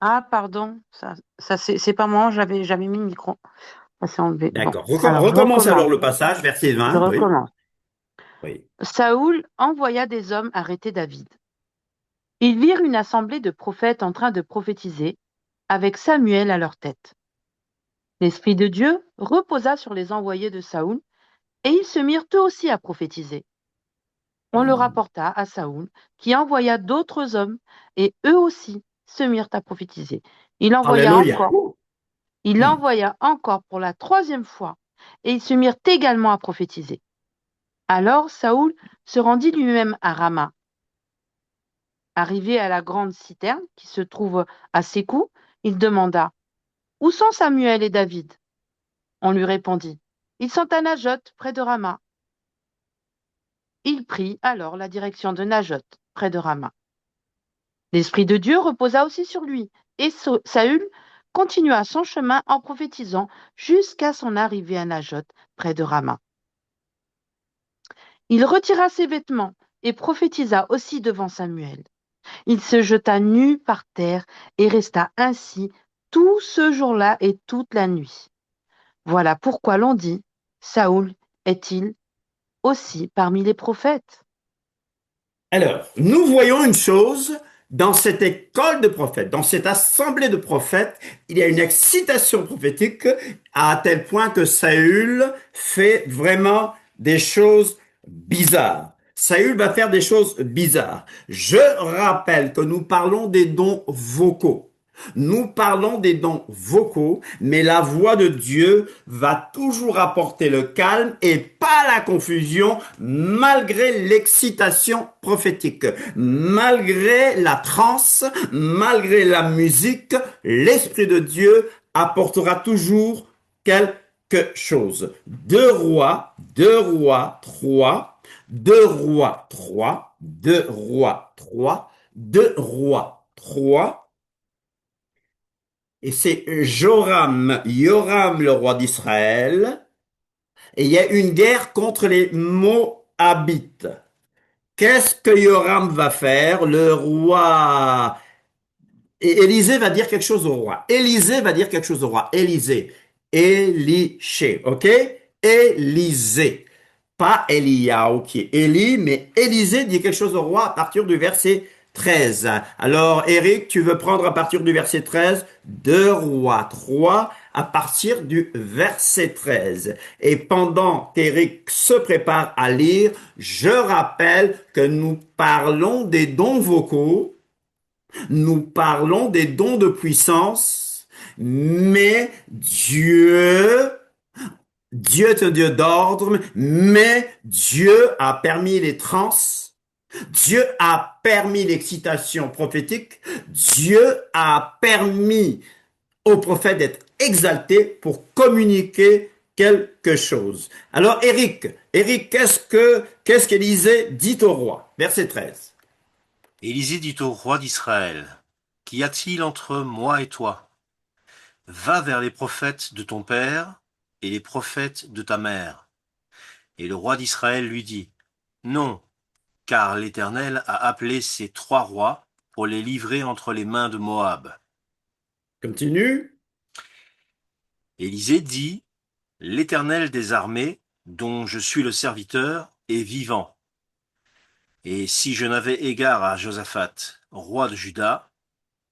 Ah, pardon, ça c'est pas moi, j'avais mis le micro. Ça s'est enlevé. D'accord. Bon. Recommence alors le passage, verset 20. Je recommence. Oui. Saül envoya des hommes arrêter David. Ils virent une assemblée de prophètes en train de prophétiser, avec Samuel à leur tête. L'Esprit de Dieu reposa sur les envoyés de Saül, et ils se mirent eux aussi à prophétiser. On le rapporta à Saül, qui envoya d'autres hommes, et eux aussi se mirent à prophétiser. Il envoya encore pour la 3e fois, et ils se mirent également à prophétiser. Alors Saül se rendit lui-même à Rama. Arrivé à la grande citerne qui se trouve à Sécou, il demanda « Où sont Samuel et David ?» On lui répondit « Ils sont à Najoth, près de Rama. » Il prit alors la direction de Najoth, près de Rama. L'Esprit de Dieu reposa aussi sur lui, et Saül continua son chemin en prophétisant jusqu'à son arrivée à Najoth, près de Rama. Il retira ses vêtements et prophétisa aussi devant Samuel. Il se jeta nu par terre et resta ainsi tout ce jour-là et toute la nuit. Voilà pourquoi l'on dit, Saül est-il aussi parmi les prophètes? Alors, nous voyons une chose, dans cette école de prophètes, dans cette assemblée de prophètes, il y a une excitation prophétique à tel point que Saül fait vraiment des choses bizarres. Saül va faire des choses bizarres. Je rappelle que nous parlons des dons vocaux. Nous parlons des dons vocaux, mais la voix de Dieu va toujours apporter le calme et pas la confusion, malgré l'excitation prophétique, malgré la transe, malgré la musique, l'Esprit de Dieu apportera toujours quelque chose. 2 Rois 3, 2 Rois 3, 2 Rois 3, 2 Rois 3. Et c'est Yoram le roi d'Israël. Et il y a une guerre contre les Moabites. Qu'est-ce que Yoram va faire? Le roi. Et Élisée va dire quelque chose au roi. Élisée va dire quelque chose au roi. Élisée. Éliché. OK? Élisée. Pas Eliaou qui est Élie, mais Élisée dit quelque chose au roi à partir du verset 13. Alors, Eric, tu veux prendre à partir du verset 13, 2 Rois 3 à partir du verset 13. Et pendant qu'Eric se prépare à lire, je rappelle que nous parlons des dons vocaux, nous parlons des dons de puissance, mais Dieu est un Dieu d'ordre, mais Dieu a permis les trans, Dieu a permis l'excitation prophétique, Dieu a permis au prophète d'être exalté pour communiquer quelque chose. Alors Éric, qu'est-ce qu'Élisée dit au roi? Verset 13. Élisée dit au roi d'Israël, qu'y a-t-il entre moi et toi? Va vers les prophètes de ton père et les prophètes de ta mère. Et le roi d'Israël lui dit, non, car l'Éternel a appelé ces 3 rois pour les livrer entre les mains de Moab. Continue. Élisée dit, l'Éternel des armées, dont je suis le serviteur, est vivant. Et si je n'avais égard à Josaphat, roi de Juda,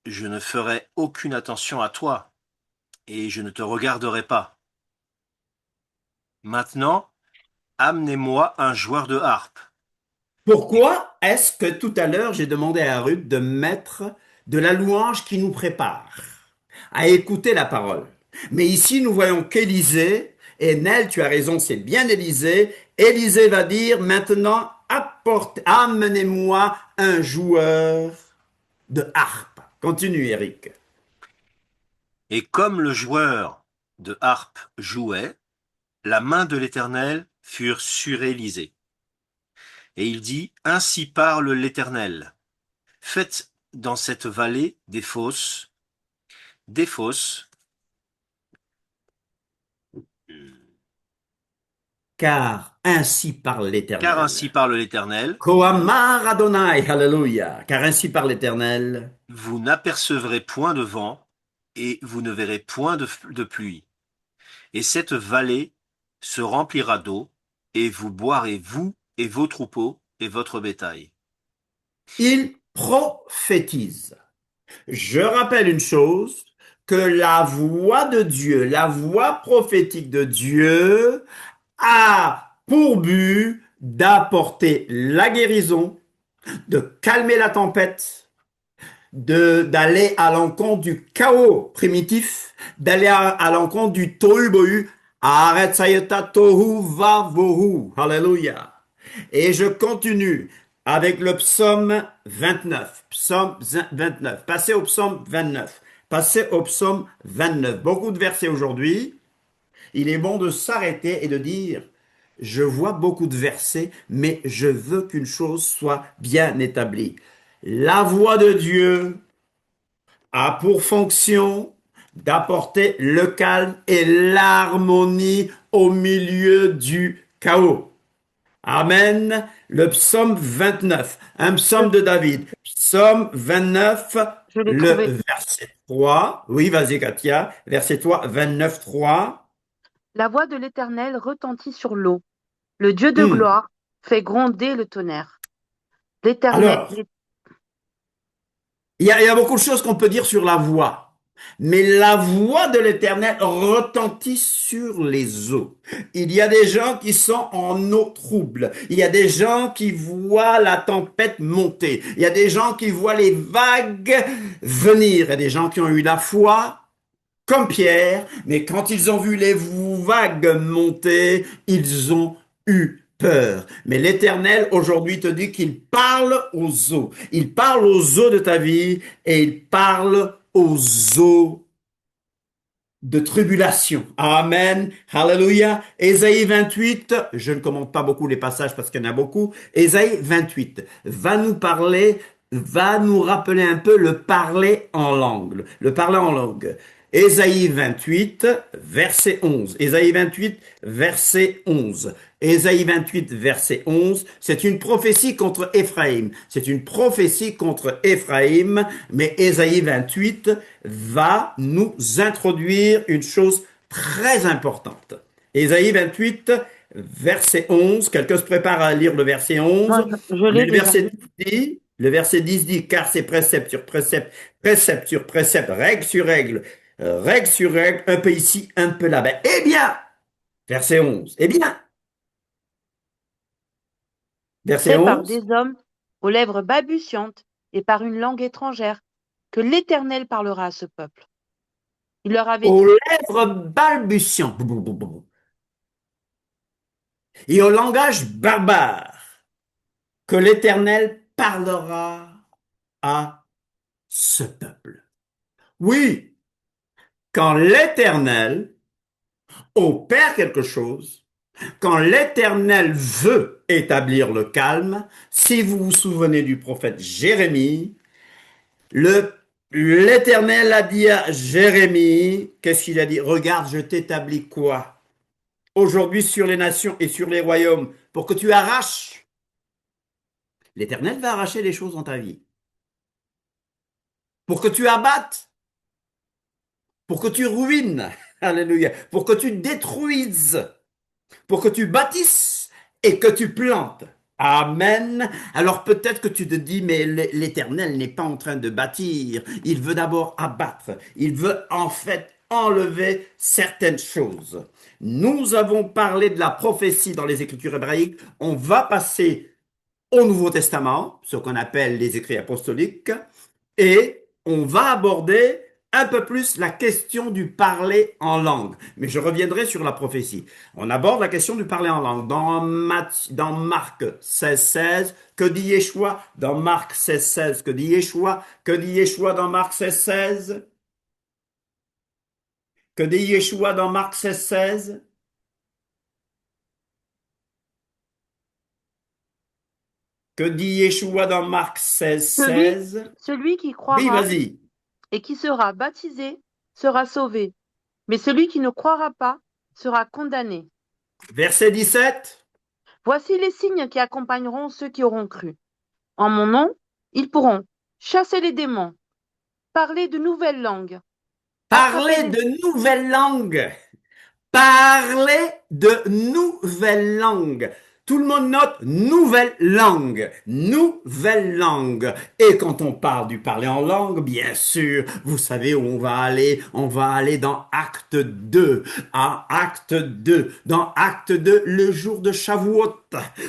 je ne ferais aucune attention à toi, et je ne te regarderai pas. Maintenant, amenez-moi un joueur de harpe. Pourquoi est-ce que tout à l'heure j'ai demandé à Ruth de mettre de la louange qui nous prépare à écouter la parole? Mais ici nous voyons qu'Élisée, et Nel, tu as raison, c'est bien Élisée, Élisée va dire maintenant amenez-moi un joueur de harpe. Continue Eric. Et comme le joueur de harpe jouait, la main de l'Éternel fut sur Élisée. Et il dit, ainsi parle l'Éternel. Faites dans cette vallée des fosses, Car ainsi parle l'Éternel. Koamar Adonai, alléluia. Car ainsi parle l'Éternel. Vous n'apercevrez point de vent et vous ne verrez point de pluie. Et cette vallée se remplira d'eau et vous boirez vous et vos troupeaux et votre bétail. Il prophétise. Je rappelle une chose, que la voix de Dieu, la voix prophétique de Dieu a pour but d'apporter la guérison, de calmer la tempête, d'aller à l'encontre du chaos primitif, d'aller à l'encontre du tohu bohu, aretsayeta tohu vavohu, alléluia. Et je continue avec le psaume 29, psaume 29, passez au psaume 29, passez au psaume 29, beaucoup de versets aujourd'hui. Il est bon de s'arrêter et de dire, je vois beaucoup de versets, mais je veux qu'une chose soit bien établie. La voix de Dieu a pour fonction d'apporter le calme et l'harmonie au milieu du chaos. Amen. Le psaume 29, un psaume de David. Psaume 29, le verset 3. Oui, vas-y Katia. Verset 3, 29, 3. La voix de l'Éternel retentit sur l'eau. Le Dieu de gloire fait gronder le tonnerre. L'Éternel. Alors, il y a beaucoup de choses qu'on peut dire sur la voix. Mais la voix de l'Éternel retentit sur les eaux. Il y a des gens qui sont en eau trouble. Il y a des gens qui voient la tempête monter. Il y a des gens qui voient les vagues venir. Il y a des gens qui ont eu la foi, comme Pierre, mais quand ils ont vu les vagues monter, ils ont eu peur. Mais l'Éternel aujourd'hui te dit qu'il parle aux eaux. Il parle aux eaux de ta vie et il parle aux eaux de tribulation. Amen. Alléluia. Ésaïe 28, je ne commente pas beaucoup les passages parce qu'il y en a beaucoup. Ésaïe 28 va nous parler, va nous rappeler un peu le parler en langue. Le parler en langue. Ésaïe 28, verset 11. Ésaïe 28, verset 11. Ésaïe 28, verset 11, c'est une prophétie contre Éphraïm. C'est une prophétie contre Éphraïm, mais Ésaïe 28 va nous introduire une chose très importante. Ésaïe 28, verset 11. Quelqu'un se prépare à lire le verset 11. Moi, je Mais l'ai déjà. le verset 10 dit, car c'est précepte sur précepte, précepte sur précepte, règle sur règle, un peu ici, un peu là-bas. Eh bien, verset 11, eh bien, verset C'est par 11, des hommes aux lèvres balbutiantes et par une langue étrangère que l'Éternel parlera à ce peuple. Il leur avait aux dit, lèvres balbutiantes et au langage barbare, que l'Éternel parlera à ce peuple. Oui, quand l'Éternel opère quelque chose, quand l'Éternel veut établir le calme, si vous vous souvenez du prophète Jérémie, l'Éternel a dit à Jérémie, qu'est-ce qu'il a dit? Regarde, je t'établis quoi? Aujourd'hui sur les nations et sur les royaumes, pour que tu arraches. L'Éternel va arracher les choses dans ta vie. Pour que tu abattes, pour que tu ruines, alléluia, pour que tu détruises, pour que tu bâtisses et que tu plantes. Amen. Alors peut-être que tu te dis, mais l'Éternel n'est pas en train de bâtir. Il veut d'abord abattre. Il veut en fait enlever certaines choses. Nous avons parlé de la prophétie dans les Écritures hébraïques. On va passer au Nouveau Testament, ce qu'on appelle les écrits apostoliques, et on va aborder un peu plus la question du parler en langue. Mais je reviendrai sur la prophétie. On aborde la question du parler en langue. Dans Marc 16, que dit Yeshua? Dans Marc 16, que dit Yeshua? Que dit Yeshua dans Marc 16? Que dit Yeshua dans Marc 16? Que dit Yeshua dans Marc 16? celui qui Oui, croira vas-y. et qui sera baptisé sera sauvé, mais celui qui ne croira pas sera condamné. Verset 17. Voici les signes qui accompagneront ceux qui auront cru. En mon nom, ils pourront chasser les démons, parler de nouvelles langues, Parler de nouvelles langues. Parler de nouvelles langues. Tout le monde note nouvelle langue, nouvelle langue. Et quand on parle du parler en langue, bien sûr, vous savez où on va aller. On va aller dans Acte 2. À Acte 2. Dans Acte 2, le jour de Shavuot.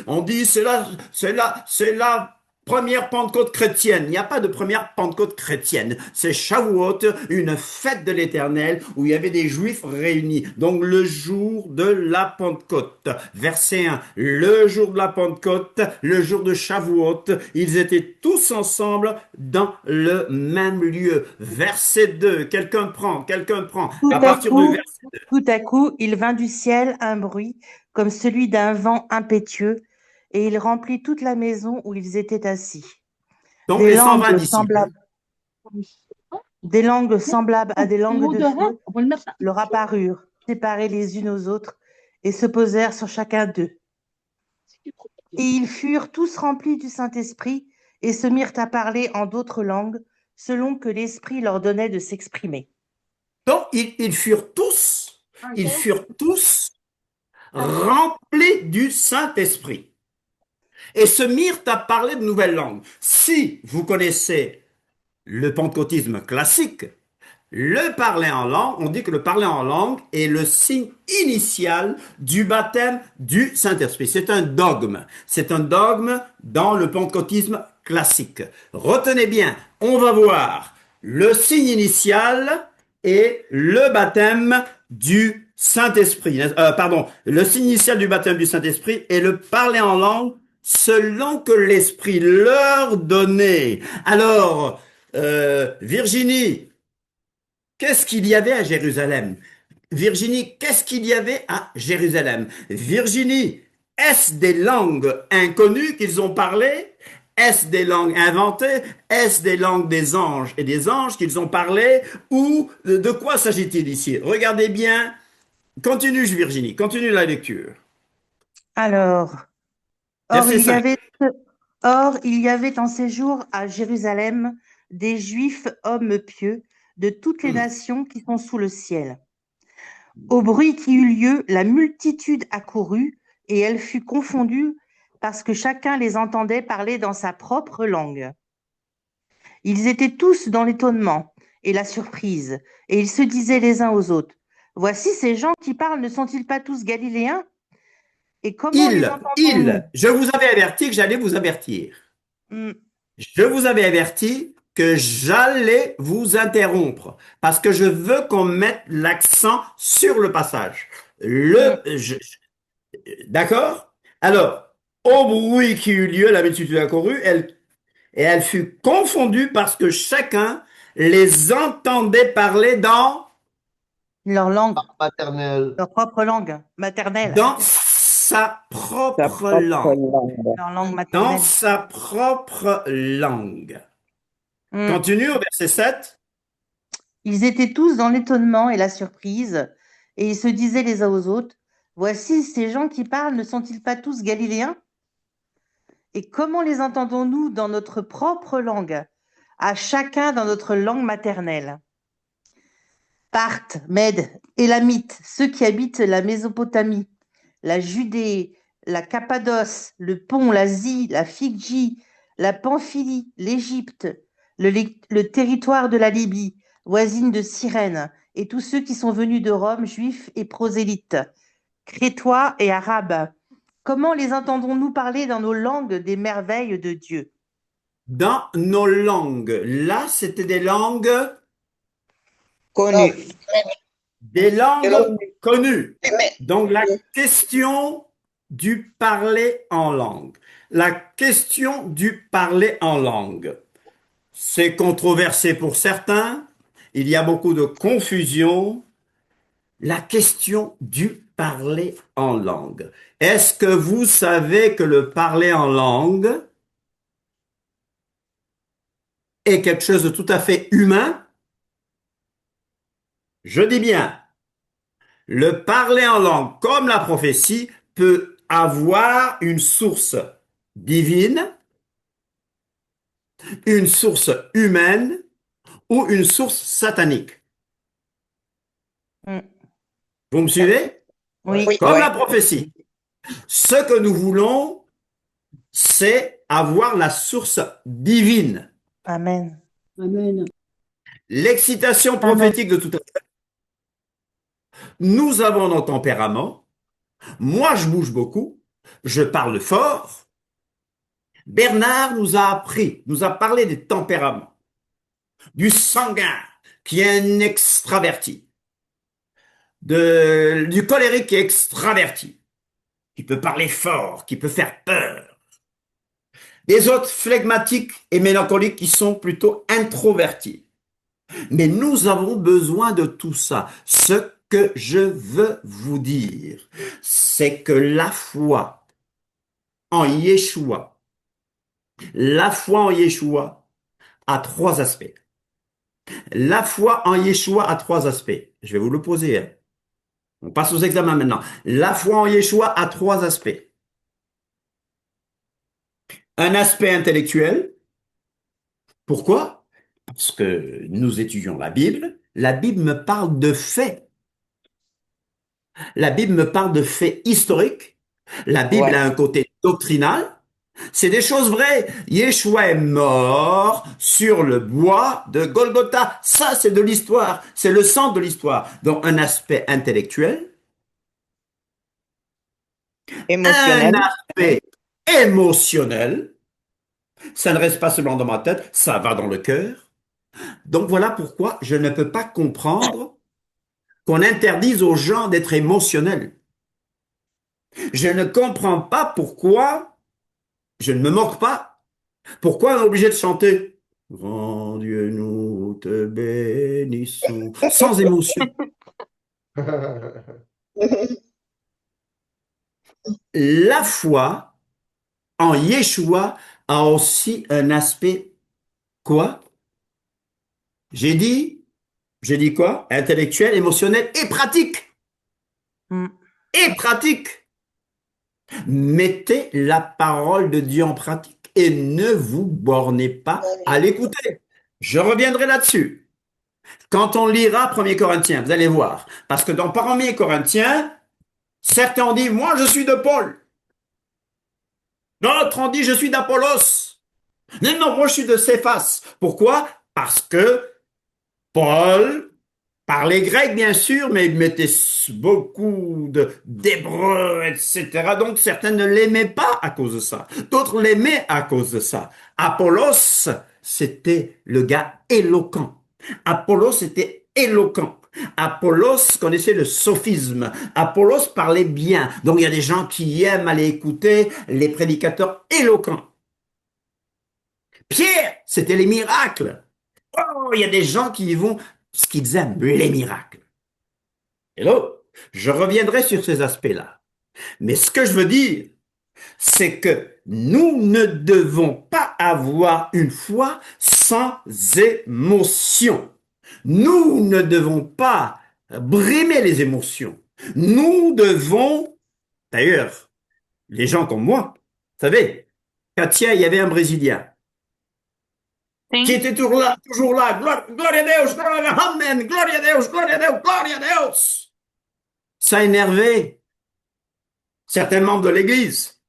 On dit c'est la première Pentecôte chrétienne. Il n'y a pas de première Pentecôte chrétienne. C'est Shavuot, une fête de l'Éternel où il y avait des Juifs réunis. Donc le jour de la Pentecôte. Verset 1. Le jour de la Pentecôte, le jour de Shavuot, ils étaient tous ensemble dans le même lieu. Verset 2. Quelqu'un prend. À partir du verset 2. Tout à coup, il vint du ciel un bruit comme celui d'un vent impétueux, et il remplit toute la maison où ils étaient assis. Donc Des les 120 langues disciples. des langues semblables à des langues de feu leur apparurent, séparées les unes aux autres, et se posèrent sur chacun d'eux. Et ils furent tous remplis du Saint-Esprit et se mirent à parler en d'autres langues, selon que l'Esprit leur donnait de s'exprimer. Donc ils furent tous remplis du Saint-Esprit et se mirent à parler de nouvelles langues. Si vous connaissez le pentecôtisme classique, le parler en langue, on dit que le parler en langue est le signe initial du baptême du Saint-Esprit. C'est un dogme. C'est un dogme dans le pentecôtisme classique. Retenez bien, on va voir le signe initial et le baptême du Saint-Esprit. Le signe initial du baptême du Saint-Esprit est le parler en langue selon que l'Esprit leur donnait. Alors, Virginie, qu'est-ce qu'il y avait à Jérusalem? Virginie, qu'est-ce qu'il y avait à Jérusalem? Virginie, est-ce des langues inconnues qu'ils ont parlé? Est-ce des langues inventées? Est-ce des langues des anges et des anges qu'ils ont parlé? Ou de quoi s'agit-il ici? Regardez bien. Continue, Virginie. Continue la lecture. Alors, or Verset il y 5. avait, or, il y avait en séjour à Jérusalem des Juifs, hommes pieux, de toutes les nations qui sont sous le ciel. Au bruit qui eut lieu, la multitude accourut, et elle fut confondue parce que chacun les entendait parler dans sa propre langue. Ils étaient tous dans l'étonnement et la surprise, et ils se disaient les uns aux autres, voici ces gens qui parlent, ne sont-ils pas tous galiléens? Et comment les entendons-nous? Je vous avais averti que j'allais vous avertir. Hmm. Je vous avais averti que j'allais vous interrompre parce que je veux qu'on mette l'accent sur le passage. D'accord? Alors, au bruit qui eut lieu, la multitude accourut, et elle fut confondue parce que chacun les entendait parler Leur langue, Maternelle. leur propre langue maternelle, dans sa propre langue. leur langue Dans maternelle. sa propre langue. Hmm. Continue au verset 7. Ils étaient tous dans l'étonnement et la surprise, et ils se disaient les uns aux autres, voici ces gens qui parlent, ne sont-ils pas tous galiléens? Et comment les entendons-nous dans notre propre langue, à chacun dans notre langue maternelle? Parthes, Mèdes, Élamites, ceux qui habitent la Mésopotamie, la Judée, la Cappadoce, le Pont, l'Asie, la Phrygie, la Pamphylie, l'Égypte, le territoire de la Libye, voisine de Cyrène, et tous ceux qui sont venus de Rome, juifs et prosélytes, crétois et arabes. Comment les entendons-nous parler dans nos langues des merveilles de Dieu? Dans nos langues. Là, c'était des langues Connu. des langues connues. Donc, la question du parler en langue. La question du parler en langue. C'est controversé pour certains. Il y a beaucoup de confusion. La question du parler en langue. Est-ce que vous savez que le parler en langue est quelque chose de tout à fait humain? Je dis bien, le parler en langue, comme la prophétie, peut avoir une source divine, une source humaine ou une source satanique. Vous me suivez? Oui. Comme la prophétie. Ce que nous voulons, c'est avoir la source divine. Amen. Amen. L'excitation prophétique de tout à l'heure. Nous avons nos tempéraments. Moi, je bouge beaucoup. Je parle fort. Bernard nous a appris, nous a parlé des tempéraments. Du sanguin, qui est un extraverti. Du colérique qui est extraverti. Qui peut parler fort, qui peut faire peur. Des autres flegmatiques et mélancoliques qui sont plutôt introvertis. Mais nous avons besoin de tout ça. Ce que je veux vous dire, c'est que la foi en Yeshua a trois aspects. La foi en Yeshua a trois aspects. Je vais vous le poser. Hein. On passe aux examens maintenant. La foi en Yeshua a trois aspects. Un aspect intellectuel. Pourquoi? Parce que nous étudions la Bible. La Bible me parle de faits. La Bible me parle de faits historiques. La Bible a un côté doctrinal. C'est des choses vraies. Yeshua est mort sur le bois de Golgotha. Ça, c'est de l'histoire. C'est le centre de l'histoire. Donc, un aspect intellectuel. Émotionnel. Un aspect émotionnel. Ça ne reste pas seulement dans ma tête, ça va dans le cœur. Donc, voilà pourquoi je ne peux pas comprendre qu'on interdise aux gens d'être émotionnels. Je ne comprends pas pourquoi, je ne me moque pas, pourquoi on est obligé de chanter « Grand Dieu, nous te bénissons » sans émotion. La foi en Yeshua a aussi un aspect quoi? J'ai dit quoi? Intellectuel, émotionnel et pratique. Et pratique. Mettez la parole de Dieu en pratique et ne vous bornez pas à l'écouter. Je reviendrai là-dessus. Quand on lira 1er Corinthiens, vous allez voir. Parce que dans 1er Corinthiens, certains ont dit, moi je suis de Paul. D'autres ont dit, je suis d'Apollos. Non, non, moi je suis de Céphas. Pourquoi? Parce que Paul parlait grec, bien sûr, mais il mettait beaucoup d'hébreu, etc. Donc certains ne l'aimaient pas à cause de ça. D'autres l'aimaient à cause de ça. Apollos, c'était le gars éloquent. Apollos était éloquent. Apollos connaissait le sophisme. Apollos parlait bien. Donc il y a des gens qui aiment aller écouter les prédicateurs éloquents. Pierre, c'était les miracles. Oh, il y a des gens qui y vont, ce qu'ils aiment, les miracles. Hello, je reviendrai sur ces aspects-là. Mais ce que je veux dire, c'est que nous ne devons pas avoir une foi sans émotion. Nous ne devons pas brimer les émotions. Nous devons, d'ailleurs, les gens comme moi, vous savez, Katia, il y avait un Brésilien qui était toujours là, gloria a Deus, amen, gloria a Deus, gloria a Deus, gloria a Deus. Ça a énervé certains membres de l'Église.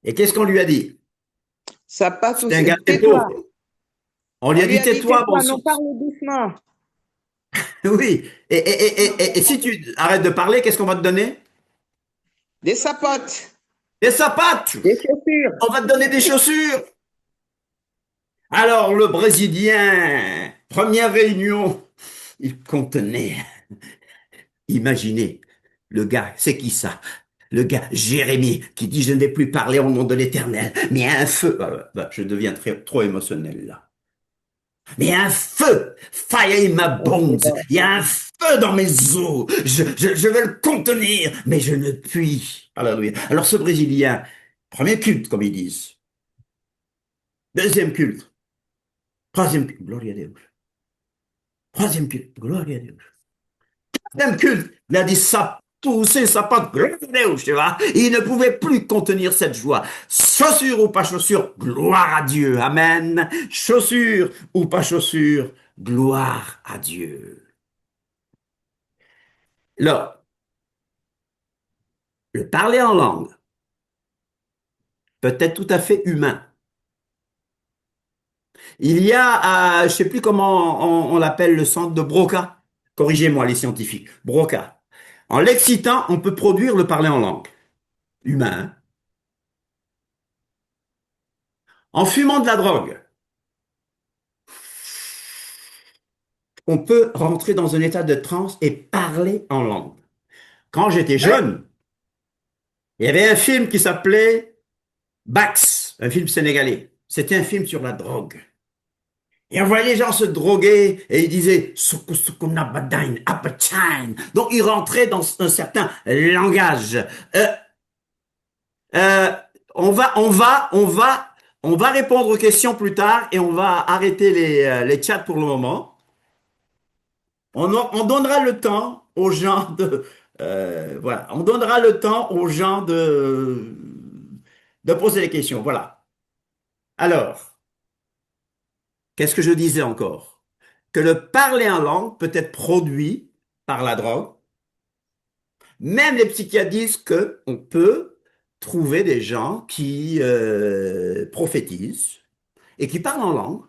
Et qu'est-ce qu'on lui a dit? Ça passe C'est un gars très pauvre. On lui a dit, tais-toi, bon non, parle doucement. Oui, et si tu arrêtes de parler, qu'est-ce qu'on va te donner? Des sapotes. Des sapates. Des chaussures. On va te donner des chaussures. Alors, le Brésilien, première réunion, il contenait. Imaginez, le gars, c'est qui ça? Le gars, Jérémie, qui dit, je ne vais plus parler au nom de l'Éternel, mais il y a un feu. Je deviens trop émotionnel, là. Mais il y a un feu, fire in my bones, il y a un feu dans mes os, je veux le contenir, mais je ne puis. Alléluia. Alors ce Brésilien, premier culte, comme ils disent, deuxième culte, troisième culte, gloria a Deus, troisième culte, gloria a Deus, quatrième culte, il a dit ça, toussé, ça pas, gloria a Deus, tu vois, il ne pouvait plus contenir cette joie. Chaussures ou pas chaussures, gloire à Dieu, amen. Chaussures ou pas chaussures, gloire à Dieu. Là, le parler en langue peut être tout à fait humain. Il y a, je ne sais plus comment on l'appelle, le centre de Broca. Corrigez-moi les scientifiques. Broca. En l'excitant, on peut produire le parler en langue. Humain. En fumant de la drogue, on peut rentrer dans un état de transe et parler en langue. Quand j'étais jeune, il y avait un film qui s'appelait Bax, un film sénégalais. C'était un film sur la drogue. Et on voyait les gens se droguer et ils disaient Suku suku nabadain, apatchain. Donc ils rentraient dans un certain langage. On va répondre aux questions plus tard et on va arrêter les chats pour le moment. On donnera le temps aux gens voilà, on donnera le temps aux gens de poser les questions. Voilà. Alors, qu'est-ce que je disais encore? Que le parler en langue peut être produit par la drogue. Même les psychiatres disent qu'on peut trouver des gens qui prophétisent et qui parlent en langue.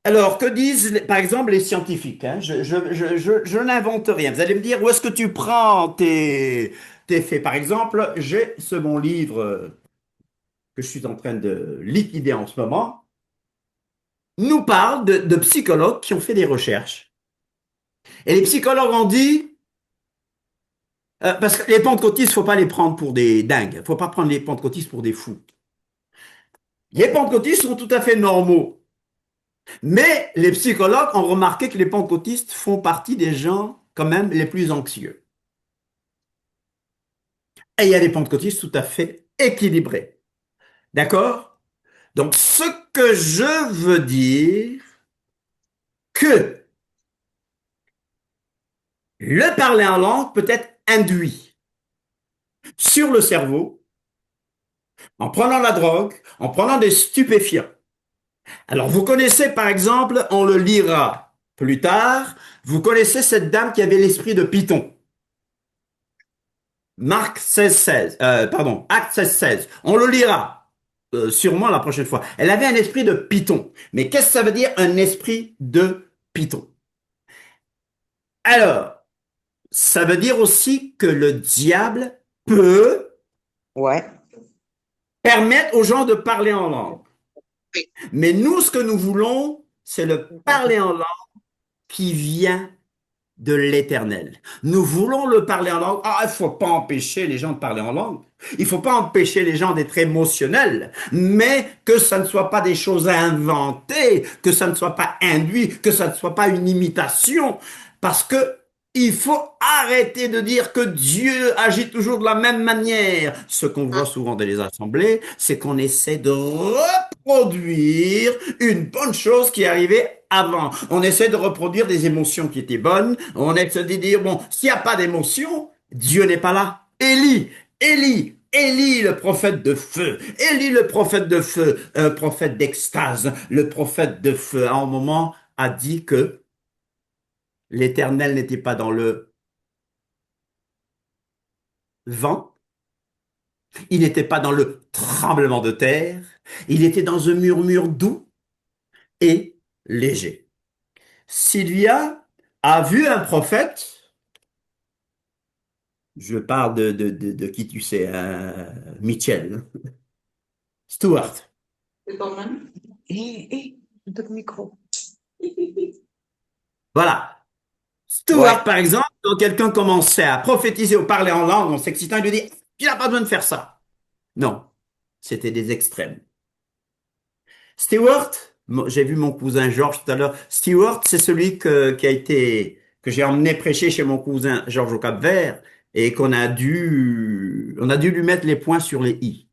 Alors, que disent, par exemple, les scientifiques, hein? Je n'invente rien. Vous allez me dire, où est-ce que tu prends tes faits? Par exemple, j'ai ce mon livre que je suis en train de liquider en ce moment, nous parle de psychologues qui ont fait des recherches. Et les psychologues ont dit, parce que les pentecôtistes, il ne faut pas les prendre pour des dingues. Il ne faut pas prendre les pentecôtistes pour des fous. Les pentecôtistes sont tout à fait normaux. Mais les psychologues ont remarqué que les pentecôtistes font partie des gens quand même les plus anxieux. Et il y a des pentecôtistes tout à fait équilibré. D'accord? Donc, ce que je veux dire, que le parler en langue peut être induit sur le cerveau en prenant la drogue, en prenant des stupéfiants. Alors, vous connaissez, par exemple, on le lira plus tard, vous connaissez cette dame qui avait l'esprit de Python. Marc 16, Acte 16. On le lira sûrement la prochaine fois. Elle avait un esprit de Python. Mais qu'est-ce que ça veut dire un esprit de Python? Alors, ça veut dire aussi que le diable peut permettre aux gens de parler en langue. Mais nous, ce que nous voulons, c'est le parler en langue qui vient de l'Éternel. Nous voulons le parler en langue. Ah, il faut pas empêcher les gens de parler en langue. Il faut pas empêcher les gens d'être émotionnels, mais que ça ne soit pas des choses inventées, que ça ne soit pas induit, que ça ne soit pas une imitation, parce que il faut arrêter de dire que Dieu agit toujours de la même manière. Ce qu'on voit souvent dans les assemblées, c'est qu'on essaie de reproduire une bonne chose qui est arrivée avant. On essaie de reproduire des émotions qui étaient bonnes. On essaie de dire, bon, s'il n'y a pas d'émotion, Dieu n'est pas là. Élie, le prophète de feu. Élie, le prophète de feu, prophète d'extase. Le prophète de feu, à un moment, a dit que l'Éternel n'était pas dans le vent, il n'était pas dans le tremblement de terre, il était dans un murmure doux et léger. Sylvia a vu un prophète, je parle de qui tu sais, Mitchell, Stewart. Micro. Voilà. Stewart, par exemple, quand quelqu'un commençait à prophétiser ou parler en langue en s'excitant, il lui dit, tu n'as pas besoin de faire ça. Non, c'était des extrêmes. Stewart, j'ai vu mon cousin Georges tout à l'heure. Stewart, c'est celui que j'ai emmené prêcher chez mon cousin Georges au Cap-Vert et on a dû lui mettre les points sur les i.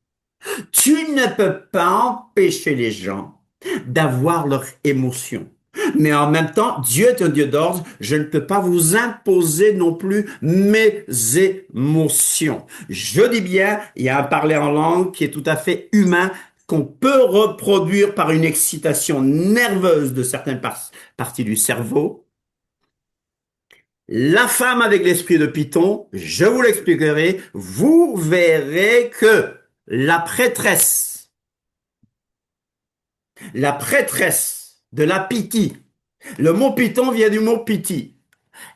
Tu ne peux pas empêcher les gens d'avoir leurs émotions. Mais en même temps, Dieu est un Dieu d'ordre. Je ne peux pas vous imposer non plus mes émotions. Je dis bien, il y a un parler en langue qui est tout à fait humain, qu'on peut reproduire par une excitation nerveuse de certaines parties du cerveau. La femme avec l'esprit de Python, je vous l'expliquerai, vous verrez que la prêtresse de la Pythie, le mot Python vient du mot Pythie,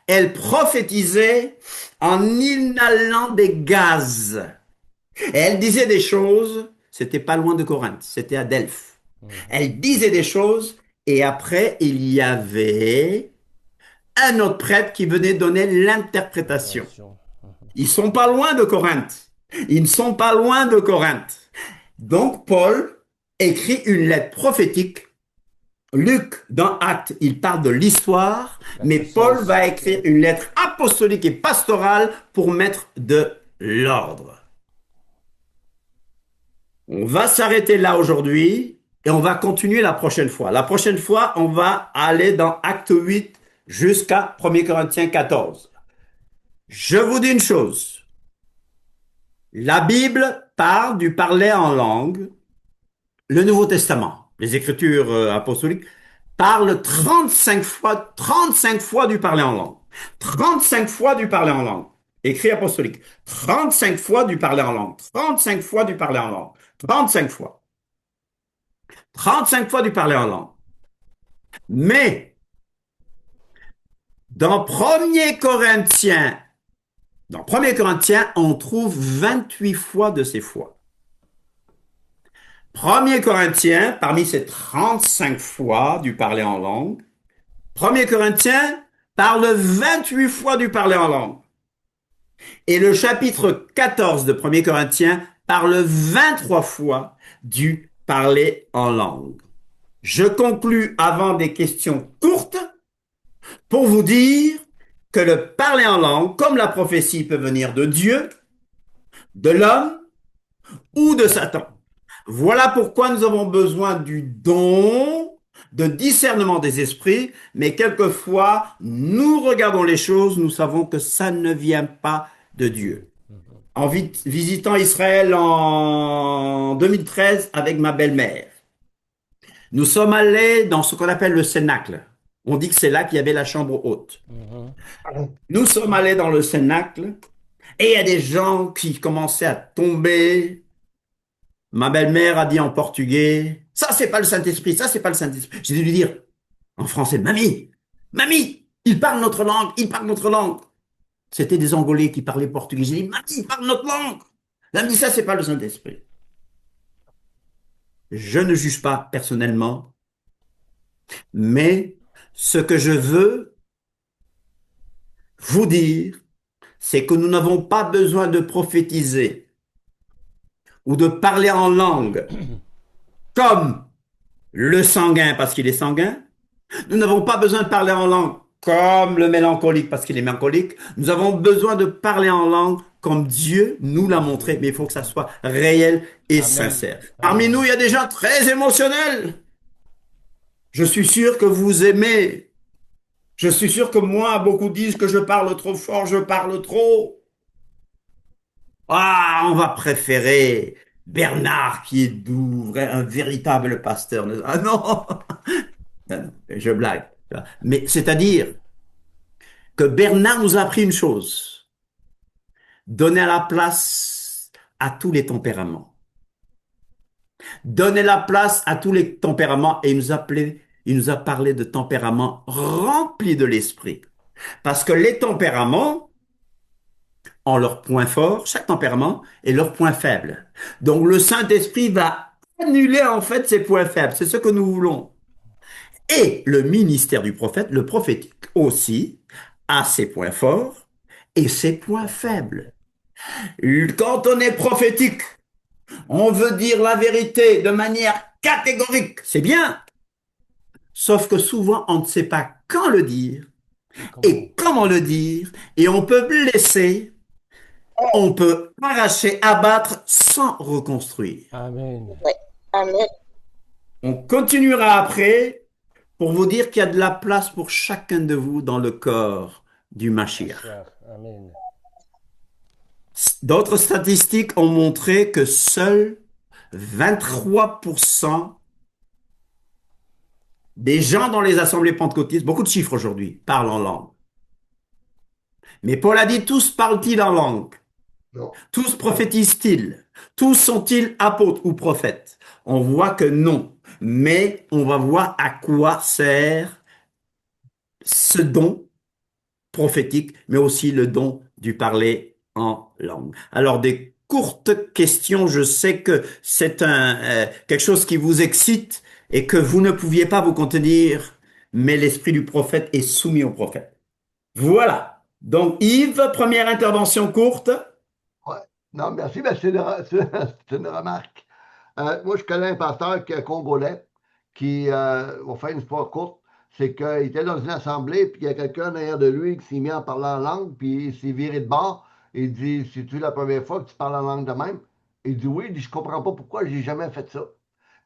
elle prophétisait en inhalant des gaz. Et elle disait des choses, c'était pas loin de Corinthe, c'était à Delphes. Elle disait des choses et après il y avait un autre prêtre qui venait donner l'interprétation. Ils sont pas loin de Corinthe. Ils ne sont pas loin de Corinthe. Donc Paul écrit une lettre prophétique. Luc, dans Actes, il parle de l'histoire, mais Paul va écrire une lettre apostolique et pastorale pour mettre de l'ordre. On va s'arrêter là aujourd'hui et on va continuer la prochaine fois. La prochaine fois, on va aller dans Acte 8 jusqu'à 1 Corinthiens 14. Je vous dis une chose. La Bible parle du parler en langue. Le Nouveau Testament, les Écritures apostoliques, parlent 35 fois du parler en langue. 35 fois du parler en langue. Écrit apostolique. 35 fois du parler en langue. 35 fois du parler en langue. 35 fois. 35 fois du parler en langue. Mais, dans 1 Corinthiens, on trouve 28 fois de ces fois. 1 Corinthiens, parmi ces 35 fois du parler en langue, 1 Corinthiens parle 28 fois du parler en langue. Et le chapitre 14 de 1 Corinthiens parle 23 fois du parler en langue. Je conclus avant des questions courtes pour vous dire que le parler en langue, comme la prophétie, peut venir de Dieu, de l'homme ou de Satan. Voilà pourquoi nous avons besoin du don de discernement des esprits, mais quelquefois, nous regardons les choses, nous savons que ça ne vient pas de Dieu. En visitant Israël en 2013 avec ma belle-mère, nous sommes allés dans ce qu'on appelle le Cénacle. On dit que c'est là qu'il y avait la chambre haute. Nous sommes allés dans le Cénacle et il y a des gens qui commençaient à tomber. Ma belle-mère a dit en portugais, ça c'est pas le Saint-Esprit, ça c'est pas le Saint-Esprit. J'ai dû lui dire en français, mamie, mamie, il parle notre langue, il parle notre langue. C'était des Angolais qui parlaient portugais. J'ai dit, mamie, il parle notre langue. Elle me dit, ça c'est pas le Saint-Esprit. Je ne juge pas personnellement, mais ce que je veux vous dire, c'est que nous n'avons pas besoin de prophétiser ou de parler en langue comme le sanguin parce qu'il est sanguin. Nous n'avons pas besoin de parler en langue comme le mélancolique parce qu'il est mélancolique. Nous avons besoin de parler en langue comme Dieu nous l'a montré, mais il faut que ça soit réel et sincère. Parmi nous, il y a des gens très émotionnels. Je suis sûr que vous aimez. Je suis sûr que moi, beaucoup disent que je parle trop fort, je parle trop. Ah, on va préférer Bernard qui est doux, un véritable pasteur. Ah non, non, je blague. Mais c'est-à-dire que Bernard nous a appris une chose, donner la place à tous les tempéraments. Donner la place à tous les tempéraments et il nous a parlé de tempéraments remplis de l'esprit. Parce que les tempéraments ont leurs points forts, chaque tempérament et leurs points faibles. Donc le Saint-Esprit va annuler en fait ces points faibles. C'est ce que nous voulons. Et le ministère du prophète, le prophétique aussi, a ses points forts et ses points faibles. Quand on est prophétique, on veut dire la vérité de manière catégorique. C'est bien. Sauf que souvent, on ne sait pas quand le dire et comment le dire. Et on peut blesser, on peut arracher, abattre sans reconstruire. Amen. Amen. On continuera après pour vous dire qu'il y a de la place pour chacun de vous dans le corps du Mashiach. Amen. D'autres statistiques ont montré que seuls 23% des gens dans les assemblées pentecôtistes, beaucoup de chiffres aujourd'hui, parlent en langue. Mais Paul a dit, tous parlent-ils en langue? Non. Tous prophétisent-ils? Tous sont-ils apôtres ou prophètes? On voit que non. Mais on va voir à quoi sert ce don prophétique, mais aussi le don du parler en langue. Alors, des courtes questions. Je sais que c'est quelque chose qui vous excite et que vous ne pouviez pas vous contenir, mais l'esprit du prophète est soumis au prophète. Voilà. Donc, Yves, première intervention courte. Ouais. Non, merci, mais c'est une remarque. Moi, je connais un pasteur congolais qui, on fait une histoire courte, c'est qu'il était dans une assemblée, puis il y a quelqu'un derrière de lui qui s'est mis en parlant en langue, puis il s'est viré de bord. Il dit, c'est-tu la première fois que tu parles en langue de même? Il dit, oui, il dit, je comprends pas pourquoi j'ai jamais fait ça.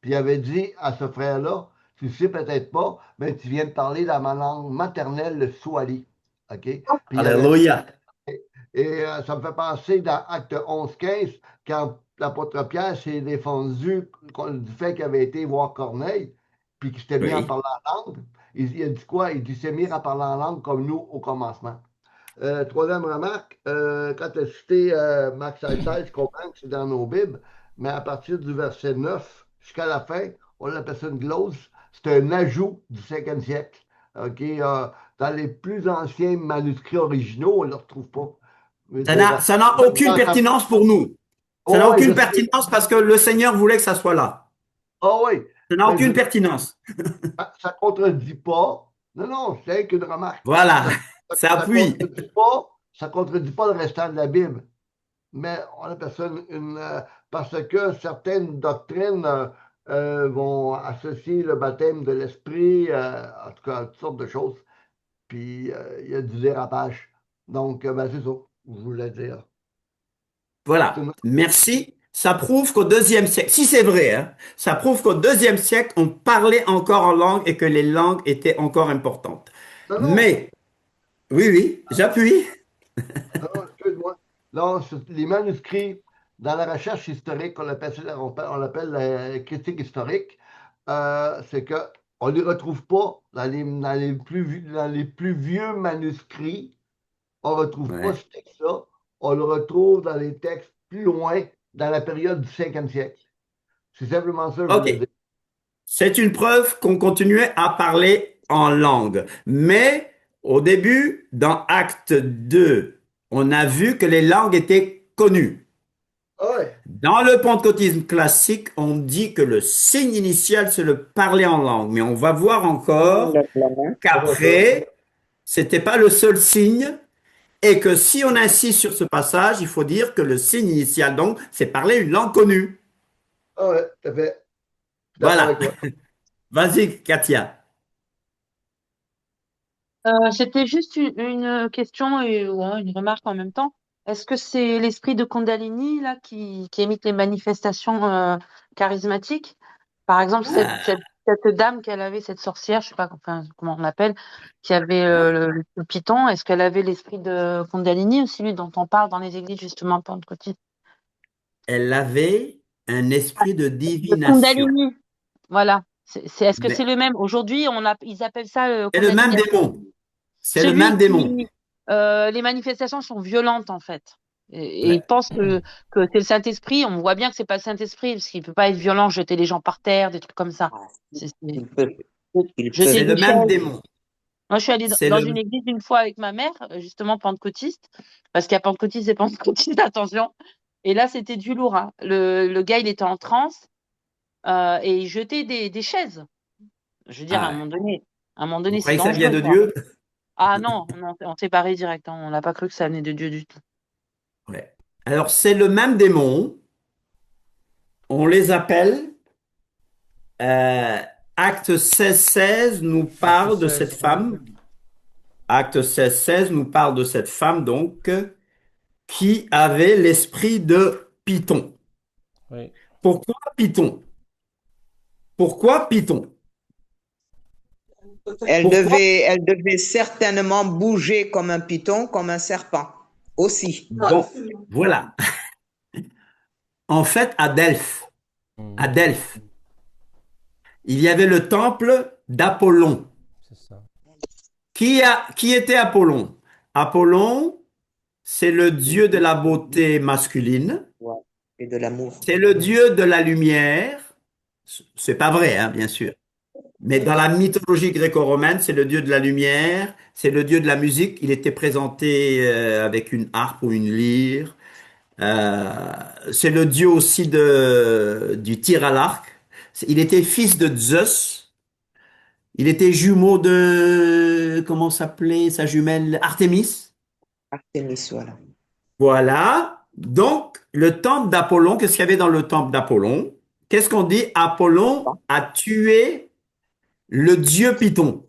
Puis il avait dit à ce frère-là, tu sais peut-être pas, mais tu viens de parler dans ma langue maternelle, le Swahili. OK? Puis Alléluia. Et ça me fait penser dans Acte 11-15, quand l'apôtre Pierre s'est défendu du fait qu'il avait été voir Corneille, puis qu'il s'était mis en parlant en langue. Il a dit quoi? Il dit, s'est mis à parler en langue comme nous au commencement. Troisième remarque, quand tu as cité Marc 16, je comprends que c'est dans nos Bibles, mais à partir du verset 9 jusqu'à la fin, on appelle ça une glose. C'est un ajout du 5e siècle. Okay? Dans les plus anciens manuscrits originaux, on ne le retrouve pas. Ça n'a aucune pertinence pour nous. Ça n'a aucune pertinence parce que le Seigneur voulait que ça soit là. Oh oui. Ça n'a aucune pertinence. Ça ne contredit pas. Non, c'est qu'une remarque. Voilà, ça appuie. Ça ne contredit pas le restant de la Bible. Mais on appelle ça parce que certaines doctrines vont associer le baptême de l'esprit, en tout cas, toutes sortes de choses. Puis il y a du dérapage. Donc, c'est ça, je voulais dire. Voilà, merci. ça prouve qu'au deuxième siècle, si c'est vrai, hein, ça prouve qu'au deuxième siècle, on parlait encore en langue et que les langues étaient encore importantes. Non, non, Mais, oui, oui, j'appuie. non, excuse-moi. Non, les manuscrits, dans la recherche historique, on l'appelle la critique historique, c'est que on ne les retrouve pas dans les plus vieux manuscrits. On ne retrouve pas Ouais. ce texte-là. On le retrouve dans les textes plus loin, dans la période du 5e siècle. C'est simplement ça que je voulais OK. dire. C'est une preuve qu'on continuait à parler en langue. Mais au début, dans Acte 2, on a vu que les langues étaient connues. Ah ouais. Dans le pentecôtisme classique, on dit que le signe initial, c'est le parler en langue. Mais on va voir encore qu'après, c'était pas le seul signe et que si on insiste sur ce passage, il faut dire que le signe initial, donc, c'est parler une langue connue. Ah ouais, tout à fait. D'accord Voilà. avec toi. Vas-y, Katia. C'était juste une question et ouais, une remarque en même temps. Est-ce que c'est l'esprit de Kundalini là qui imite les manifestations charismatiques? Par exemple, cette dame qu'elle avait, cette sorcière, je sais pas enfin, comment on l'appelle, qui avait le python, est-ce qu'elle avait l'esprit de Kundalini aussi, lui dont on parle dans les églises justement pentecôtistes? Elle avait un esprit de Le divination. Kundalini, voilà. Est-ce que c'est Mais le même? Aujourd'hui, ils appellent ça c'est le même Kundalini. démon. C'est le Celui même démon. qui, les manifestations sont violentes en fait. Et ils Ouais. pensent que c'est le Saint-Esprit. On voit bien que c'est pas le Saint-Esprit parce qu'il peut pas être violent, jeter les gens par terre, des trucs comme ça. Il peut. Il Jeter C'est peut. le des même chaises. démon. Moi, je suis allée C'est dans le. une église une fois avec ma mère, justement pentecôtiste, parce qu'il y a pentecôtiste et pentecôtiste, attention. Et là, c'était du lourd, hein. Le gars, il était en transe et il jetait des chaises. Je veux dire, Ah ouais. à un moment Vous donné, c'est croyez que ça vient dangereux, de quoi. Dieu? Ah non, on s'est barré direct, hein. On n'a pas cru que ça venait de Dieu du tout. Ouais. Alors, c'est le même démon. On les appelle. euh, Acte 16 nous Acte parle de cette 16, oui. femme. Acte 16 nous parle de cette femme, donc, qui avait l'esprit de Python. Oui. Pourquoi Python? Pourquoi Python? Pourquoi? Elle devait certainement bouger comme un python, comme un serpent aussi. Bon, voilà. En fait, à Mhm. Delphes, il y avait le temple d'Apollon. C'est ça. Qui était Apollon? Apollon, c'est le dieu de la beauté masculine, Ouais. Et de l'amour. c'est le dieu de la lumière. C'est pas vrai, hein, bien sûr. Mais dans la mythologie gréco-romaine, c'est le dieu de la lumière, c'est le dieu de la musique. Il était présenté avec une harpe ou une lyre. Euh, c'est le dieu aussi du tir à l'arc. Il était fils de Zeus. Il était jumeau de, comment s'appelait sa jumelle? Artémis. Artémis, voilà. Voilà. Donc, le temple d'Apollon, qu'est-ce qu'il y avait dans le temple d'Apollon? Qu'est-ce qu'on dit? Apollon a tué le dieu Python.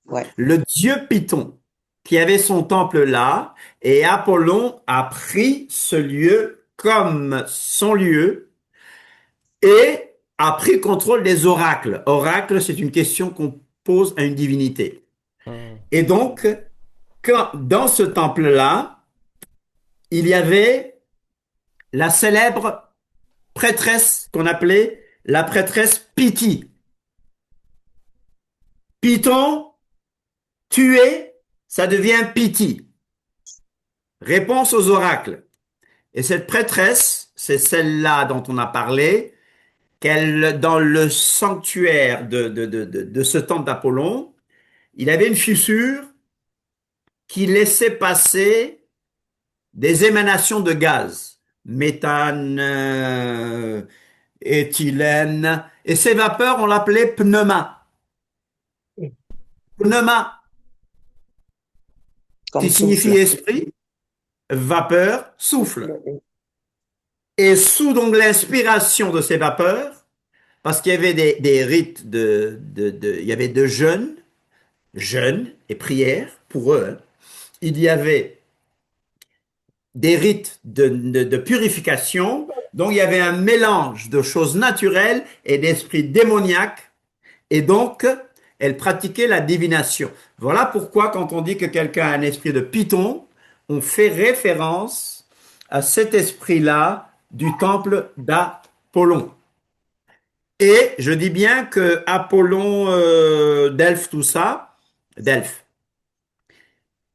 Ouais. Le dieu Python qui avait son temple là, et Apollon a pris ce lieu comme son lieu et a pris contrôle des oracles. Oracle, c'est une question qu'on pose à une divinité. Mhm. Et donc, dans ce temple-là, il y avait la célèbre prêtresse qu'on appelait la prêtresse Pythie. Python, tué, ça devient Pythie. Réponse aux oracles. Et cette prêtresse, c'est celle-là dont on a parlé, qu'elle, dans le sanctuaire de ce temple d'Apollon, il avait une fissure qui laissait passer des émanations de gaz, méthane, éthylène, et ces vapeurs, on l'appelait pneuma. Pneuma, qui Comme signifie souffle. esprit, vapeur, souffle. Et sous donc l'inspiration de ces vapeurs, parce qu'il y avait des rites il y avait de jeûne et prière pour eux, hein. Il y avait des rites de purification. Donc, il y avait un mélange de choses naturelles et d'esprits démoniaques. Et donc, elle pratiquait la divination. Voilà pourquoi, quand on dit que quelqu'un a un esprit de Python, on fait référence à cet esprit-là du temple d'Apollon. Et je dis bien que Apollon, Delphes, tout ça, Delphes,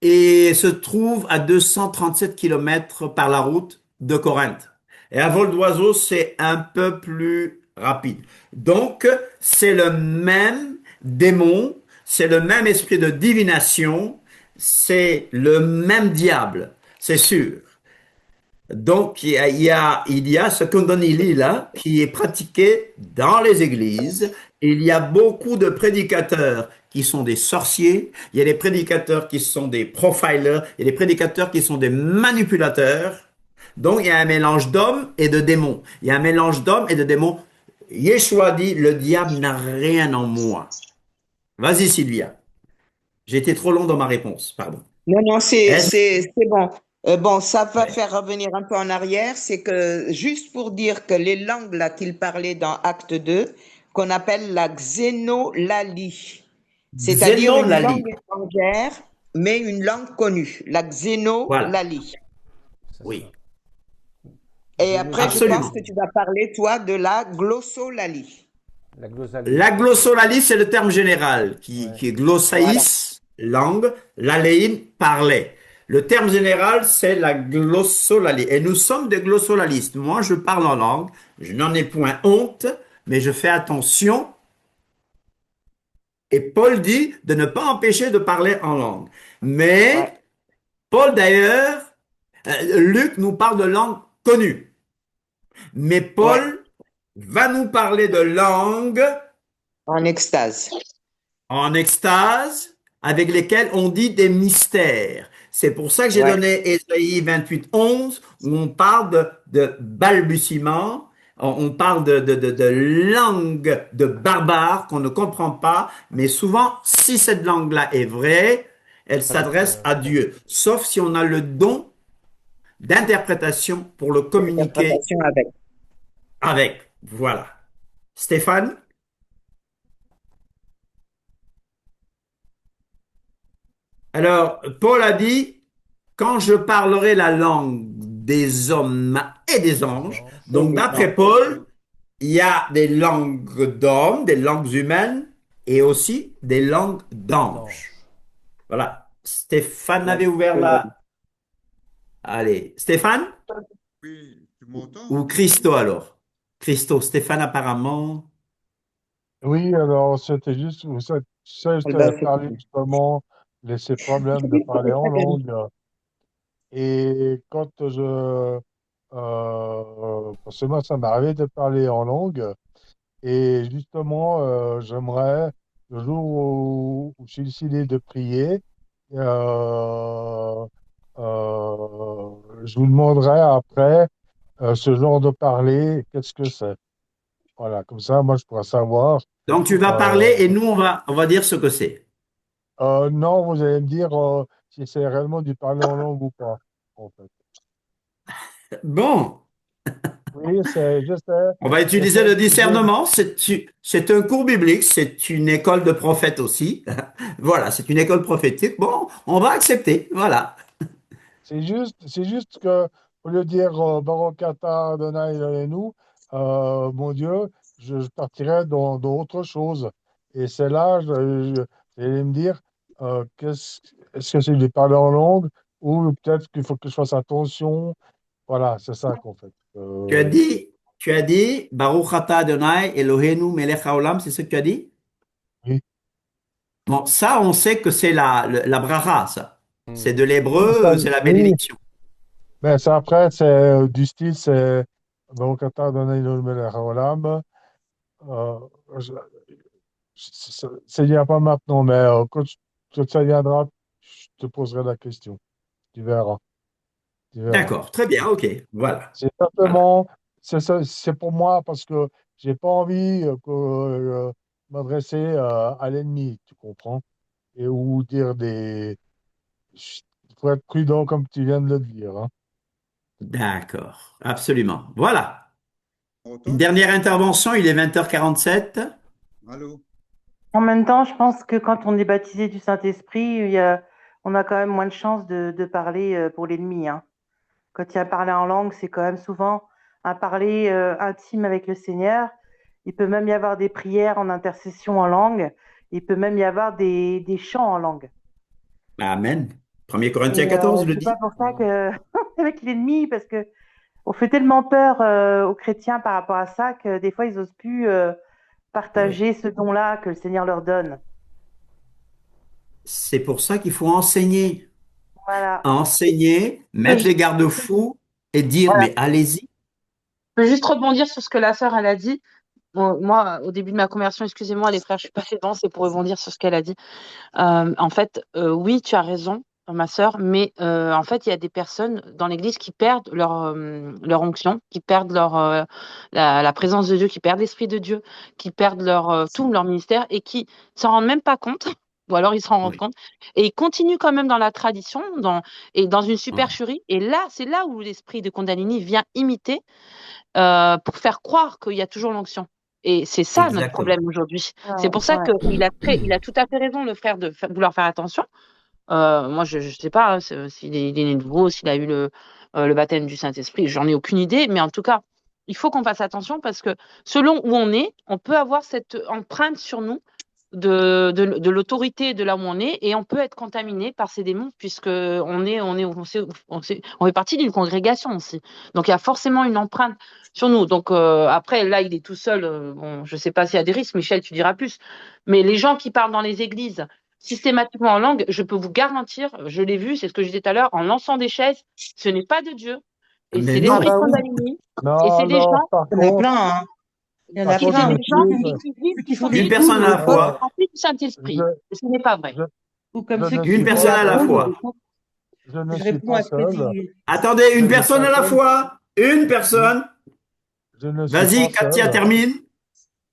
et se trouve à 237 kilomètres par la route de Corinthe. Et à vol d'oiseau, c'est un peu plus rapide. Donc, c'est le même démon, c'est le même esprit de divination, c'est le même diable, c'est sûr. Donc, il y a ce kundalini là qui est pratiqué dans les églises. Il y a beaucoup de prédicateurs qui sont des sorciers. Il y a des prédicateurs qui sont des profilers. Il y a des prédicateurs qui sont des manipulateurs. Donc, il y a un mélange d'hommes et de démons. Il y a un mélange d'hommes et de démons. Yeshua dit, le diable n'a rien en moi. Vas-y, Sylvia. J'ai été trop long dans ma réponse. Pardon. Non, non, Est-ce- c'est bon. Bon, ça va Ouais. faire revenir un peu en arrière. C'est que, juste pour dire que les langues là qu'il parlait dans Acte 2, qu'on appelle la xénolalie, c'est-à-dire une Xénolalie. langue étrangère, mais une langue connue, la Voilà. xénolalie. C'est Oui, ça. Et J'ai lu après, dans je pense absolument. que tu vas parler, toi, de la glossolalie. la glossalie. La glossolalie, c'est le terme général Ouais. qui est Voilà. glossaïs, langue, laléine, parler. Le terme général, c'est la glossolalie. Et nous sommes des glossolalistes. Moi, je parle en langue, je n'en ai point honte, mais je fais attention. Et Paul dit de ne pas empêcher de parler en langue. Ouais. Mais Paul, d'ailleurs, Luc nous parle de langue connue. Mais Ouais. Paul va nous parler de langue En extase. en extase, avec lesquels on dit des mystères. C'est pour ça que j'ai Ouais. donné Ésaïe 28, 11, où on parle de balbutiement, on parle de langue de barbare qu'on ne comprend pas, mais souvent, si cette langue-là est vraie, elle Ça reste, s'adresse à Dieu, sauf si on a le don d'interprétation pour le communiquer Interprétation avec. avec. Voilà. Stéphane? Alors, Paul a dit, quand je parlerai la langue des hommes et des anges, Et donc des d'après anges. Paul, il y a des langues d'hommes, des langues humaines et aussi des langues d'anges. d'ange. Voilà. Stéphane La avait ouvert glossolalie. la... Allez, Stéphane Oui, tu m'entends? ou Christo alors? Christo, Stéphane apparemment. Oui, alors c'était juste, ça, je Eh ben, t'avais parlé justement de ces problèmes de parler en langue. Et quand parce que moi, ça m'est arrivé de parler en langue. Et justement, j'aimerais, le jour où j'ai décidé de prier, euh, je vous demanderai après ce genre de parler, qu'est-ce que c'est? Voilà, comme ça, moi, je pourrais savoir. Donc tu vas Euh, parler et nous, on va dire ce que c'est. non, vous allez me dire si c'est réellement du parler en langue ou pas, en fait. Bon, Oui, on va utiliser j'essaie le de. discernement. C'est un cours biblique, c'est une école de prophètes aussi. Voilà, c'est une école prophétique. Bon, on va accepter. Voilà. C'est juste que, au lieu de dire Baruch atah Adonai Eloheinu, mon Dieu, je partirais dans autre chose. Et c'est là, vous allez me dire, est-ce que c'est de parler en langue ou peut-être qu'il faut que je fasse attention. Voilà, c'est ça qu'en fait. Tu as dit, tu as dit, Baruch atah Adonai Eloheinu melech haolam, c'est ce que tu as dit? Oui. Bon, ça, on sait que c'est la bracha, ça. C'est de Oui, l'hébreu, c'est la oui. bénédiction. Mais ça, après, c'est du style, c'est Baruch atah Adonai Eloheinu melech haolam. Euh, je- ça vient pas maintenant, mais quand ça viendra, je te poserai la question. Tu verras. Tu verras. D'accord, très bien, ok. Voilà. C'est Voilà. simplement, c'est pour moi parce que j'ai pas envie m'adresser à l'ennemi, tu comprends? Ou dire des. Il faut être prudent comme tu viens de le dire, hein. D'accord, absolument. Voilà. On Une entend? dernière intervention, il est 20h47. Allô? En même temps, je pense que quand on est baptisé du Saint-Esprit, on a quand même moins de chances de parler pour l'ennemi, hein. Quand il y a parler en langue, c'est quand même souvent un parler intime avec le Seigneur. Il peut même y avoir des prières en intercession en langue. Il peut même y avoir des chants en langue. Amen. 1 Corinthiens Et 14 le c'est pas dit. pour ça que avec l'ennemi, parce que on fait tellement peur aux chrétiens par rapport à ça que des fois ils osent plus Oui. partager ce don-là que le Seigneur leur donne. C'est pour ça qu'il faut enseigner. Voilà. Enseigner, mettre les garde-fous et dire, Voilà. mais allez-y. Je peux juste rebondir sur ce que la sœur elle a dit. Bon, moi, au début de ma conversion, excusez-moi les frères, je suis pas devant, c'est pour rebondir sur ce qu'elle a dit. En fait, oui, tu as raison, ma sœur, mais en fait, il y a des personnes dans l'Église qui perdent leur onction, qui perdent la présence de Dieu, qui perdent l'Esprit de Dieu, qui perdent tout leur ministère et qui s'en rendent même pas compte, ou alors ils s'en rendent Oui. compte, et ils continuent quand même dans la tradition et dans une Ouais. supercherie. Et là, c'est là où l'esprit de Kundalini vient imiter pour faire croire qu'il y a toujours l'onction. Et c'est ça notre Exactement. problème aujourd'hui. Ouais, C'est pour ça ouais. qu'il a tout à fait raison, le frère, de vouloir faire attention. Moi, je ne sais pas hein, s'il est né de nouveau, s'il a eu le baptême du Saint-Esprit, j'en ai aucune idée, mais en tout cas, il faut qu'on fasse attention parce que selon où on est, on peut avoir cette empreinte sur nous de l'autorité de là où on est et on peut être contaminé par ces démons puisque on fait partie d'une congrégation aussi. Donc il y a forcément une empreinte sur nous. Donc après là il est tout seul. Bon, je sais pas s'il y a des risques. Michel, tu diras plus. Mais les gens qui parlent dans les églises systématiquement en langue, je peux vous garantir, je l'ai vu, c'est ce que je disais tout à l'heure, en lançant des chaises, ce n'est pas de Dieu et Mais c'est non. Ah l'esprit de bah oui, Kundalini et Non, c'est des non, gens. par il y en a contre, plein, hein. Il y en par a Et c'est contre, plein. des gens Christine, qui vivent, Ceux qui qui font sont des Une des coups, personne à la des potes, fois. remplis du je, Saint-Esprit. Et ce n'est pas vrai. je, ou comme je ceux ne qui Une suis font des personne pas à la seul, atomes. fois. je ne Je suis réponds pas à ce que seul, dit. Attendez, je une ne suis personne à la seul, fois. Une oui, personne. je ne suis pas Vas-y, Katia, seul, termine.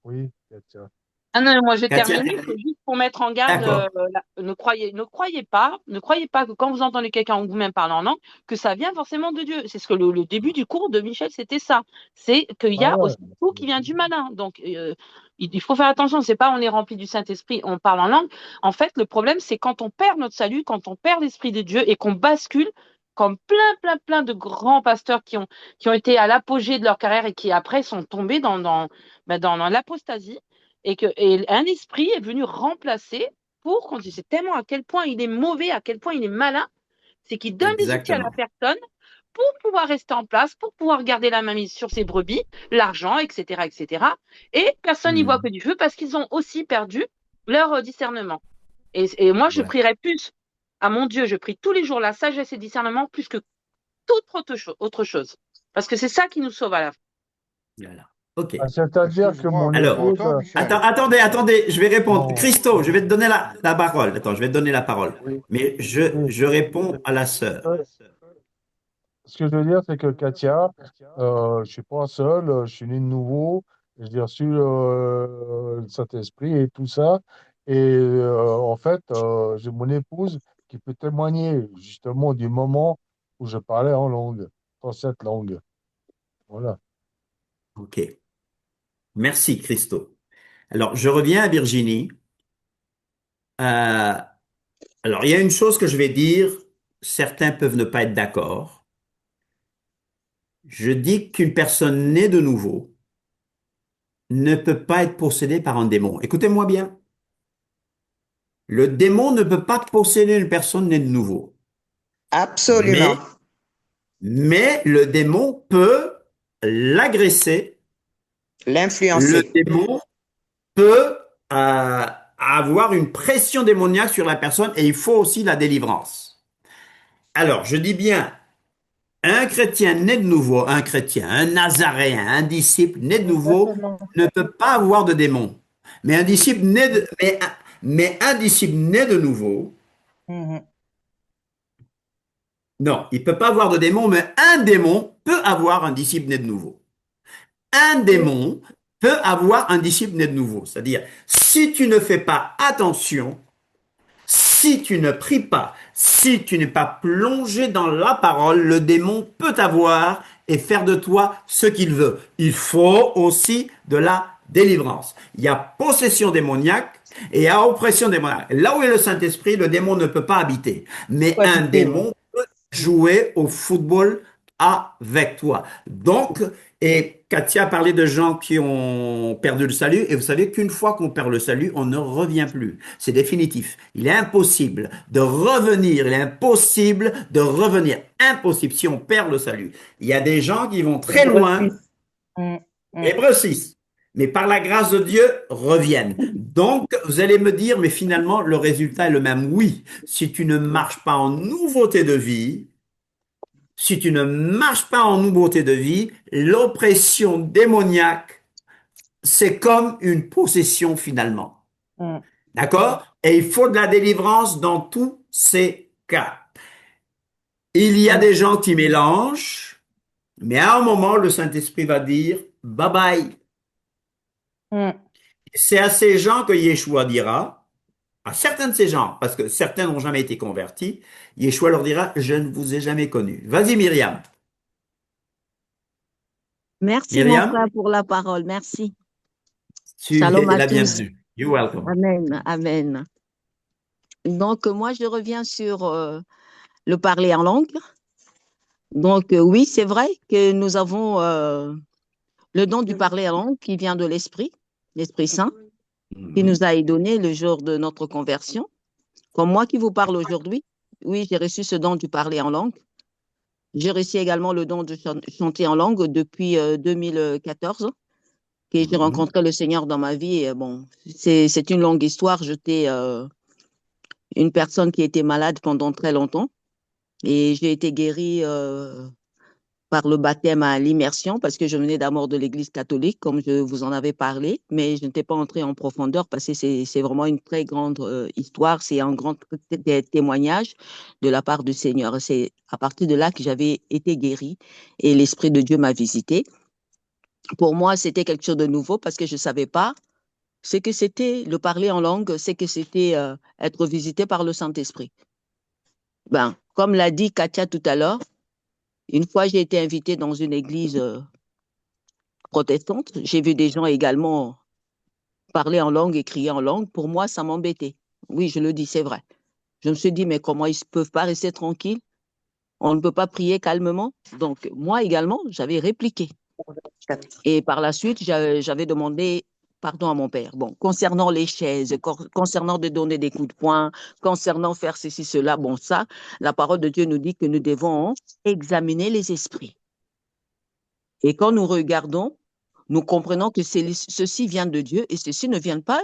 oui, tiens, Ah non, moi j'ai Katia, terminé, c'est termine. juste pour mettre en garde, D'accord. ne croyez pas que quand vous entendez quelqu'un ou vous-même parler en langue, que ça vient forcément de Dieu. C'est ce que le début du cours de Michel, c'était ça. C'est qu'il y ah a ouais, aussi tout qui vient du malin. Donc il faut faire attention, c'est pas on est rempli du Saint-Esprit, on parle en langue. En fait, le problème, c'est quand on perd notre salut, quand on perd l'Esprit de Dieu et qu'on bascule, comme plein de grands pasteurs qui ont été à l'apogée de leur carrière et qui après sont tombés dans l'apostasie et un esprit est venu remplacer pour qu'on dise tellement à quel point il est mauvais, à quel point il est malin, c'est qu'il donne des outils à la Exactement. personne pour pouvoir rester en place, pour pouvoir garder la mainmise sur ses brebis, l'argent, etc., etc. Et personne n'y voit Hmm. que du feu parce qu'ils ont aussi perdu leur discernement. Et moi, je Ouais. prierais plus à mon Dieu, je prie tous les jours la sagesse et le discernement plus que toute autre chose. Parce que c'est ça qui nous sauve à la fin. Voilà. OK. ah, c'est-à-dire que Excuse-moi, mon mais tu Alors, épouse, m'entends, Michel? attendez, je vais répondre. non, Christo, je vais te donner la parole. Attends, je vais te donner la parole. oui, Mais oui, je réponds à la sœur. ce que je veux dire, c'est que Katia, je suis pas seul, je suis né de nouveau, j'ai reçu le Saint-Esprit et tout ça. Et en fait, j'ai mon épouse qui peut témoigner justement du moment où je parlais en langue, dans cette langue. Voilà. OK. Merci, Christo. Alors, je reviens à Virginie. Euh, alors, il y a une chose que je vais dire. Certains peuvent ne pas être d'accord. Je dis qu'une personne née de nouveau ne peut pas être possédée par un démon. Écoutez-moi bien. Le démon ne peut pas posséder une personne née de nouveau. Absolument. Mais le démon peut l'agresser. Le L'influencer. démon peut avoir une pression démoniaque sur la personne et il faut aussi la délivrance. Alors, je dis bien, un chrétien né de nouveau, un chrétien, un nazaréen, un disciple né de nouveau Exactement. ne peut pas avoir de démon. Mais un disciple né de, mais un disciple né de nouveau, Mhm. non, il peut pas avoir de démon, mais un démon peut avoir un disciple né de nouveau. Un démon peut avoir un disciple né de nouveau. C'est-à-dire, si tu ne fais pas attention, si tu ne pries pas, Si tu n'es pas plongé dans la parole, le démon peut t'avoir et faire de toi ce qu'il veut. Il faut aussi de la délivrance. Il y a possession démoniaque et il y a oppression démoniaque. Là où est le Saint-Esprit, le démon ne peut pas habiter. Mais un démon peut jouer au football avec toi. Donc, et Katia a parlé de gens qui ont perdu le salut, et vous savez qu'une fois qu'on perd le salut, on ne revient plus. C'est définitif. Il est impossible de revenir, il est impossible de revenir. Impossible si on perd le salut. Il y a des gens qui vont très loin, Hébreux 6, mais par la grâce de Dieu, reviennent. Donc, vous allez me dire, mais finalement, le résultat est le même. Oui, si tu ne marches pas en nouveauté de vie, si tu ne marches pas en nouveauté de vie, l'oppression démoniaque, c'est comme une possession finalement. D'accord? Et il faut de la délivrance dans tous ces cas. Il y a des gens qui mélangent, mais à un moment, le Saint-Esprit va dire bye bye. C'est à ces gens que Yeshua dira, à certains de ces gens, parce que certains n'ont jamais été convertis, Yeshua leur dira, je ne vous ai jamais connu. Vas-y Myriam. Merci mon frère pour la parole, merci. Tu Shalom es à la tous. bienvenue. You're welcome. Amen, amen. Donc moi je reviens sur le parler en langue. Donc oui, c'est vrai que nous avons le don du parler en langue qui vient de l'Esprit Saint, qui nous a donné le jour de notre conversion. Comme moi qui vous parle aujourd'hui, oui, j'ai reçu ce don du parler en langue. J'ai reçu également le don de chanter en langue depuis 2014, que j'ai rencontré le Seigneur dans ma vie. Et bon, c'est une longue histoire. J'étais une personne qui était malade pendant très longtemps et j'ai été guérie par le baptême à l'immersion parce que je venais d'abord de l'Église catholique, comme je vous en avais parlé, mais je n'étais pas entrée en profondeur parce que c'est vraiment une très grande histoire, c'est un grand témoignage de la part du Seigneur. C'est à partir de là que j'avais été guérie et l'Esprit de Dieu m'a visitée. Pour moi, c'était quelque chose de nouveau parce que je ne savais pas ce que c'était le parler en langue, c'est que c'était être visité par le Saint-Esprit. Ben, comme l'a dit Katia tout à l'heure, une fois, j'ai été invitée dans une église protestante. J'ai vu des gens également parler en langue et crier en langue. Pour moi, ça m'embêtait. Oui, je le dis, c'est vrai. Je me suis dit, mais comment ils ne peuvent pas rester tranquilles? On ne peut pas prier calmement. Donc, moi également, j'avais répliqué. Et par la suite, j'avais demandé pardon à mon père. Bon, concernant les chaises, concernant de donner des coups de poing, concernant faire ceci, cela, bon, ça, la parole de Dieu nous dit que nous devons examiner les esprits. Et quand nous regardons, nous comprenons que ceci vient de Dieu et ceci ne vient pas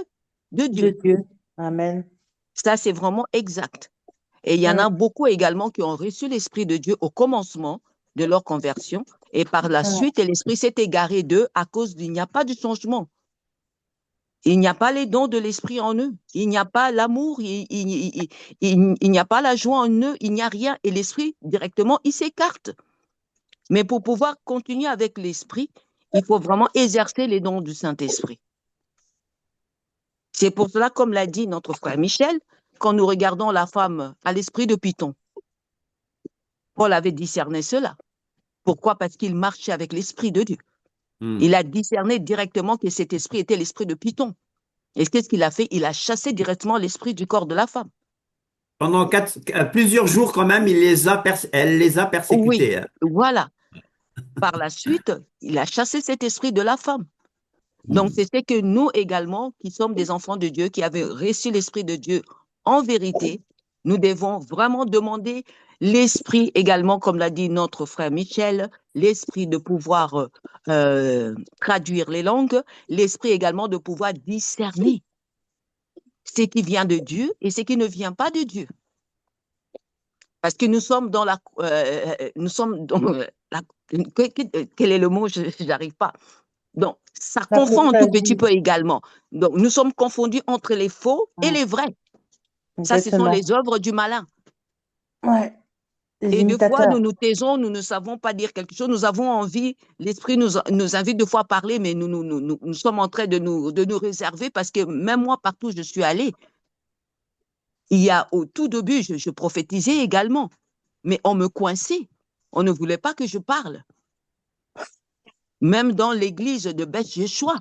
de Dieu. De Dieu. Amen. Ça, c'est vraiment exact. Et il y en a beaucoup également qui ont reçu l'Esprit de Dieu au commencement de leur conversion et par la suite, l'Esprit s'est égaré d'eux à cause qu'il n'y a pas de changement. Il n'y a pas les dons de l'Esprit en eux. Il n'y a pas l'amour, il n'y a pas la joie en eux, il n'y a rien. Et l'Esprit, directement, il s'écarte. Mais pour pouvoir continuer avec l'Esprit, il faut vraiment exercer les dons du Saint-Esprit. C'est pour cela, comme l'a dit notre frère Michel, quand nous regardons la femme à l'esprit de Python, Paul avait discerné cela. Pourquoi? Parce qu'il marchait avec l'Esprit de Dieu. Il a discerné directement que cet esprit était l'esprit de Python. Et qu'est-ce qu'il a fait? Il a chassé directement l'esprit du corps de la femme. Pendant plusieurs jours quand même, elle les a persécutés. Oui, voilà. Par la suite, il a chassé cet esprit de la femme. Donc, c'était que nous également, qui sommes des enfants de Dieu, qui avaient reçu l'Esprit de Dieu en vérité, nous devons vraiment demander l'esprit également, comme l'a dit notre frère Michel, l'esprit de pouvoir traduire les langues, l'esprit également de pouvoir discerner ce qui vient de Dieu et ce qui ne vient pas de Dieu. Parce que nous sommes dans la... quel est le mot? Je n'arrive pas. Donc, ça confond un tout petit peu également. Donc, nous sommes confondus entre les faux et les vrais. Ça, ce sont les œuvres du malin. Ouais. Et des fois, nous nous taisons, nous ne savons pas dire quelque chose, nous avons envie, l'Esprit nous invite des fois à parler, mais nous sommes en train de nous réserver parce que même moi, partout où je suis allée, Au tout début, je prophétisais également, mais on me coinçait. On ne voulait pas que je parle. Même dans l'église de Beth Yeshua,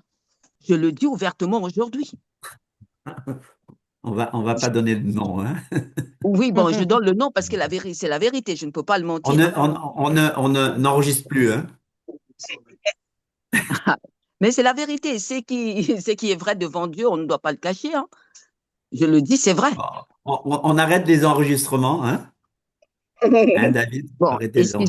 je le dis ouvertement aujourd'hui. On va pas donner le nom, hein. Oui, bon, je donne le nom parce que c'est la vérité, je ne peux pas le mentir. On n'enregistre plus, hein. Mais c'est la vérité, ce qui est vrai devant Dieu, on ne doit pas le cacher, hein. Je le dis, c'est vrai. On arrête les enregistrements, hein. Hein, David? Bon, Arrêtez les enregistrements.